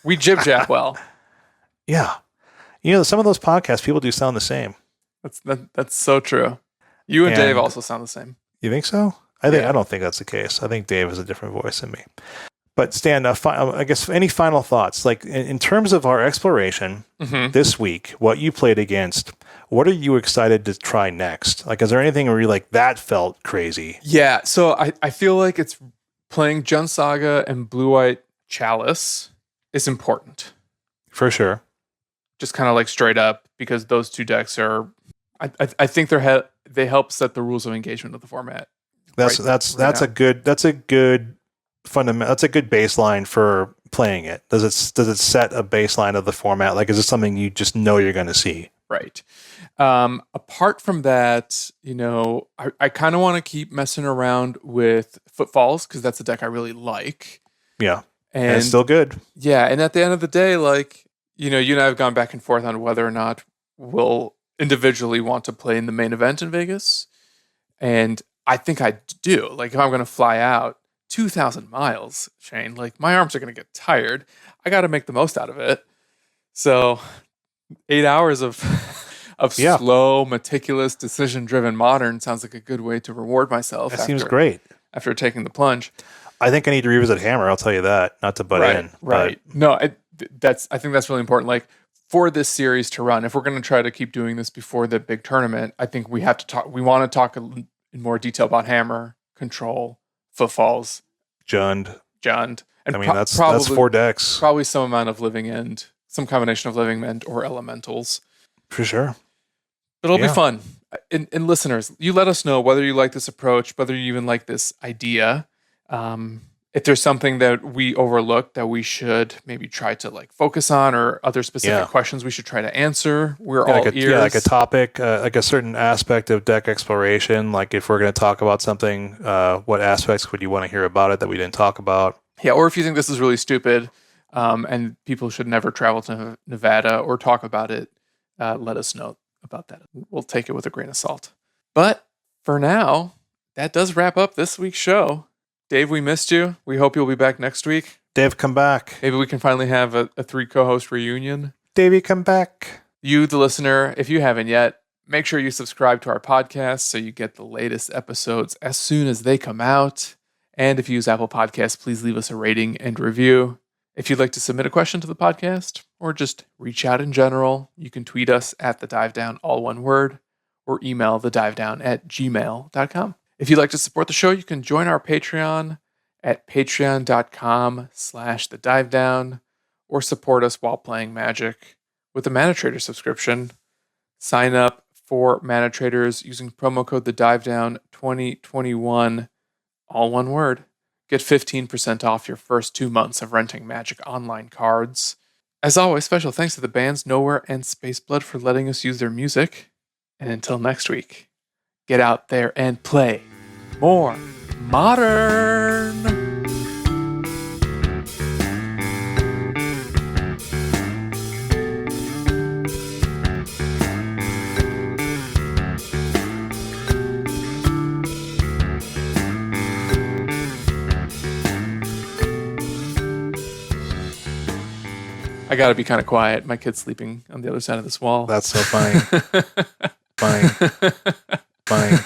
we jib-jab well. Yeah. Some of those podcasts, people do sound the same. That's so true. You and Dave also sound the same. You think so? I don't think that's the case. I think Dave has a different voice than me. But Stan, I guess any final thoughts? Like in terms of our exploration this week, what you played against, what are you excited to try next? Like, is there anything where you're like, that felt crazy? Yeah, so I feel like it's playing Jund Saga and Blue-White Chalice is important. For sure. Just kind of like straight up, because those two decks are, I think they help set the rules of engagement of the format. That's a good fundamental. That's a good baseline for playing it. Does it set a baseline of the format? Like, is it something you just know you're going to see? Right. Apart from that, I kind of want to keep messing around with Footfalls because that's a deck I really like. Yeah, and it's still good. Yeah, and at the end of the day, like you and I have gone back and forth on whether or not we'll individually want to play in the main event in Vegas, and I think I do. Like, if I'm going to fly out 2,000 miles, Shane, like my arms are going to get tired. I got to make the most out of it. So 8 hours of slow, meticulous, decision-driven Modern sounds like a good way to reward myself. That seems great. After taking the plunge. I think I need to revisit Hammer, I'll tell you that. Not to butt in. Right. No, I think that's really important. Like, for this series to run, if we're going to try to keep doing this before the big tournament, I think we have to talk. We want to talk in more detail about Hammer, Control, Footfalls, Jund. And that's 4 decks. Probably some amount of Living End, some combination of Living End or Elementals. For sure. It'll be fun. And listeners, you let us know whether you like this approach, whether you even like this idea. If there's something that we overlooked that we should maybe try to like focus on, or other specific questions we should try to answer, we're all ears. Yeah, like a topic, like a certain aspect of deck exploration. Like if we're going to talk about something, what aspects would you want to hear about it that we didn't talk about? Yeah, or if you think this is really stupid and people should never travel to Nevada or talk about it, let us know about that. We'll take it with a grain of salt. But for now, that does wrap up this week's show. Dave, we missed you. We hope you'll be back next week. Dave, come back. Maybe we can finally have a 3 co-host reunion. Davey, come back. You, the listener, if you haven't yet, make sure you subscribe to our podcast so you get the latest episodes as soon as they come out. And if you use Apple Podcasts, please leave us a rating and review. If you'd like to submit a question to the podcast or just reach out in general, you can tweet us at The Dive Down, all one word, or email thedivedown@gmail.com. If you'd like to support the show, you can join our Patreon at patreon.com/thedivedown, or support us while playing Magic with a Mana Trader subscription. Sign up for Mana Traders using promo code TheDiveDown2021, all one word. Get 15% off your first 2 months of renting Magic Online cards. As always, special thanks to the bands Nowhere and Spaceblood for letting us use their music. And until next week, get out there and play more Modern. I gotta be kind of quiet. My kid's sleeping on the other side of this wall. That's so funny. Fine. Fine.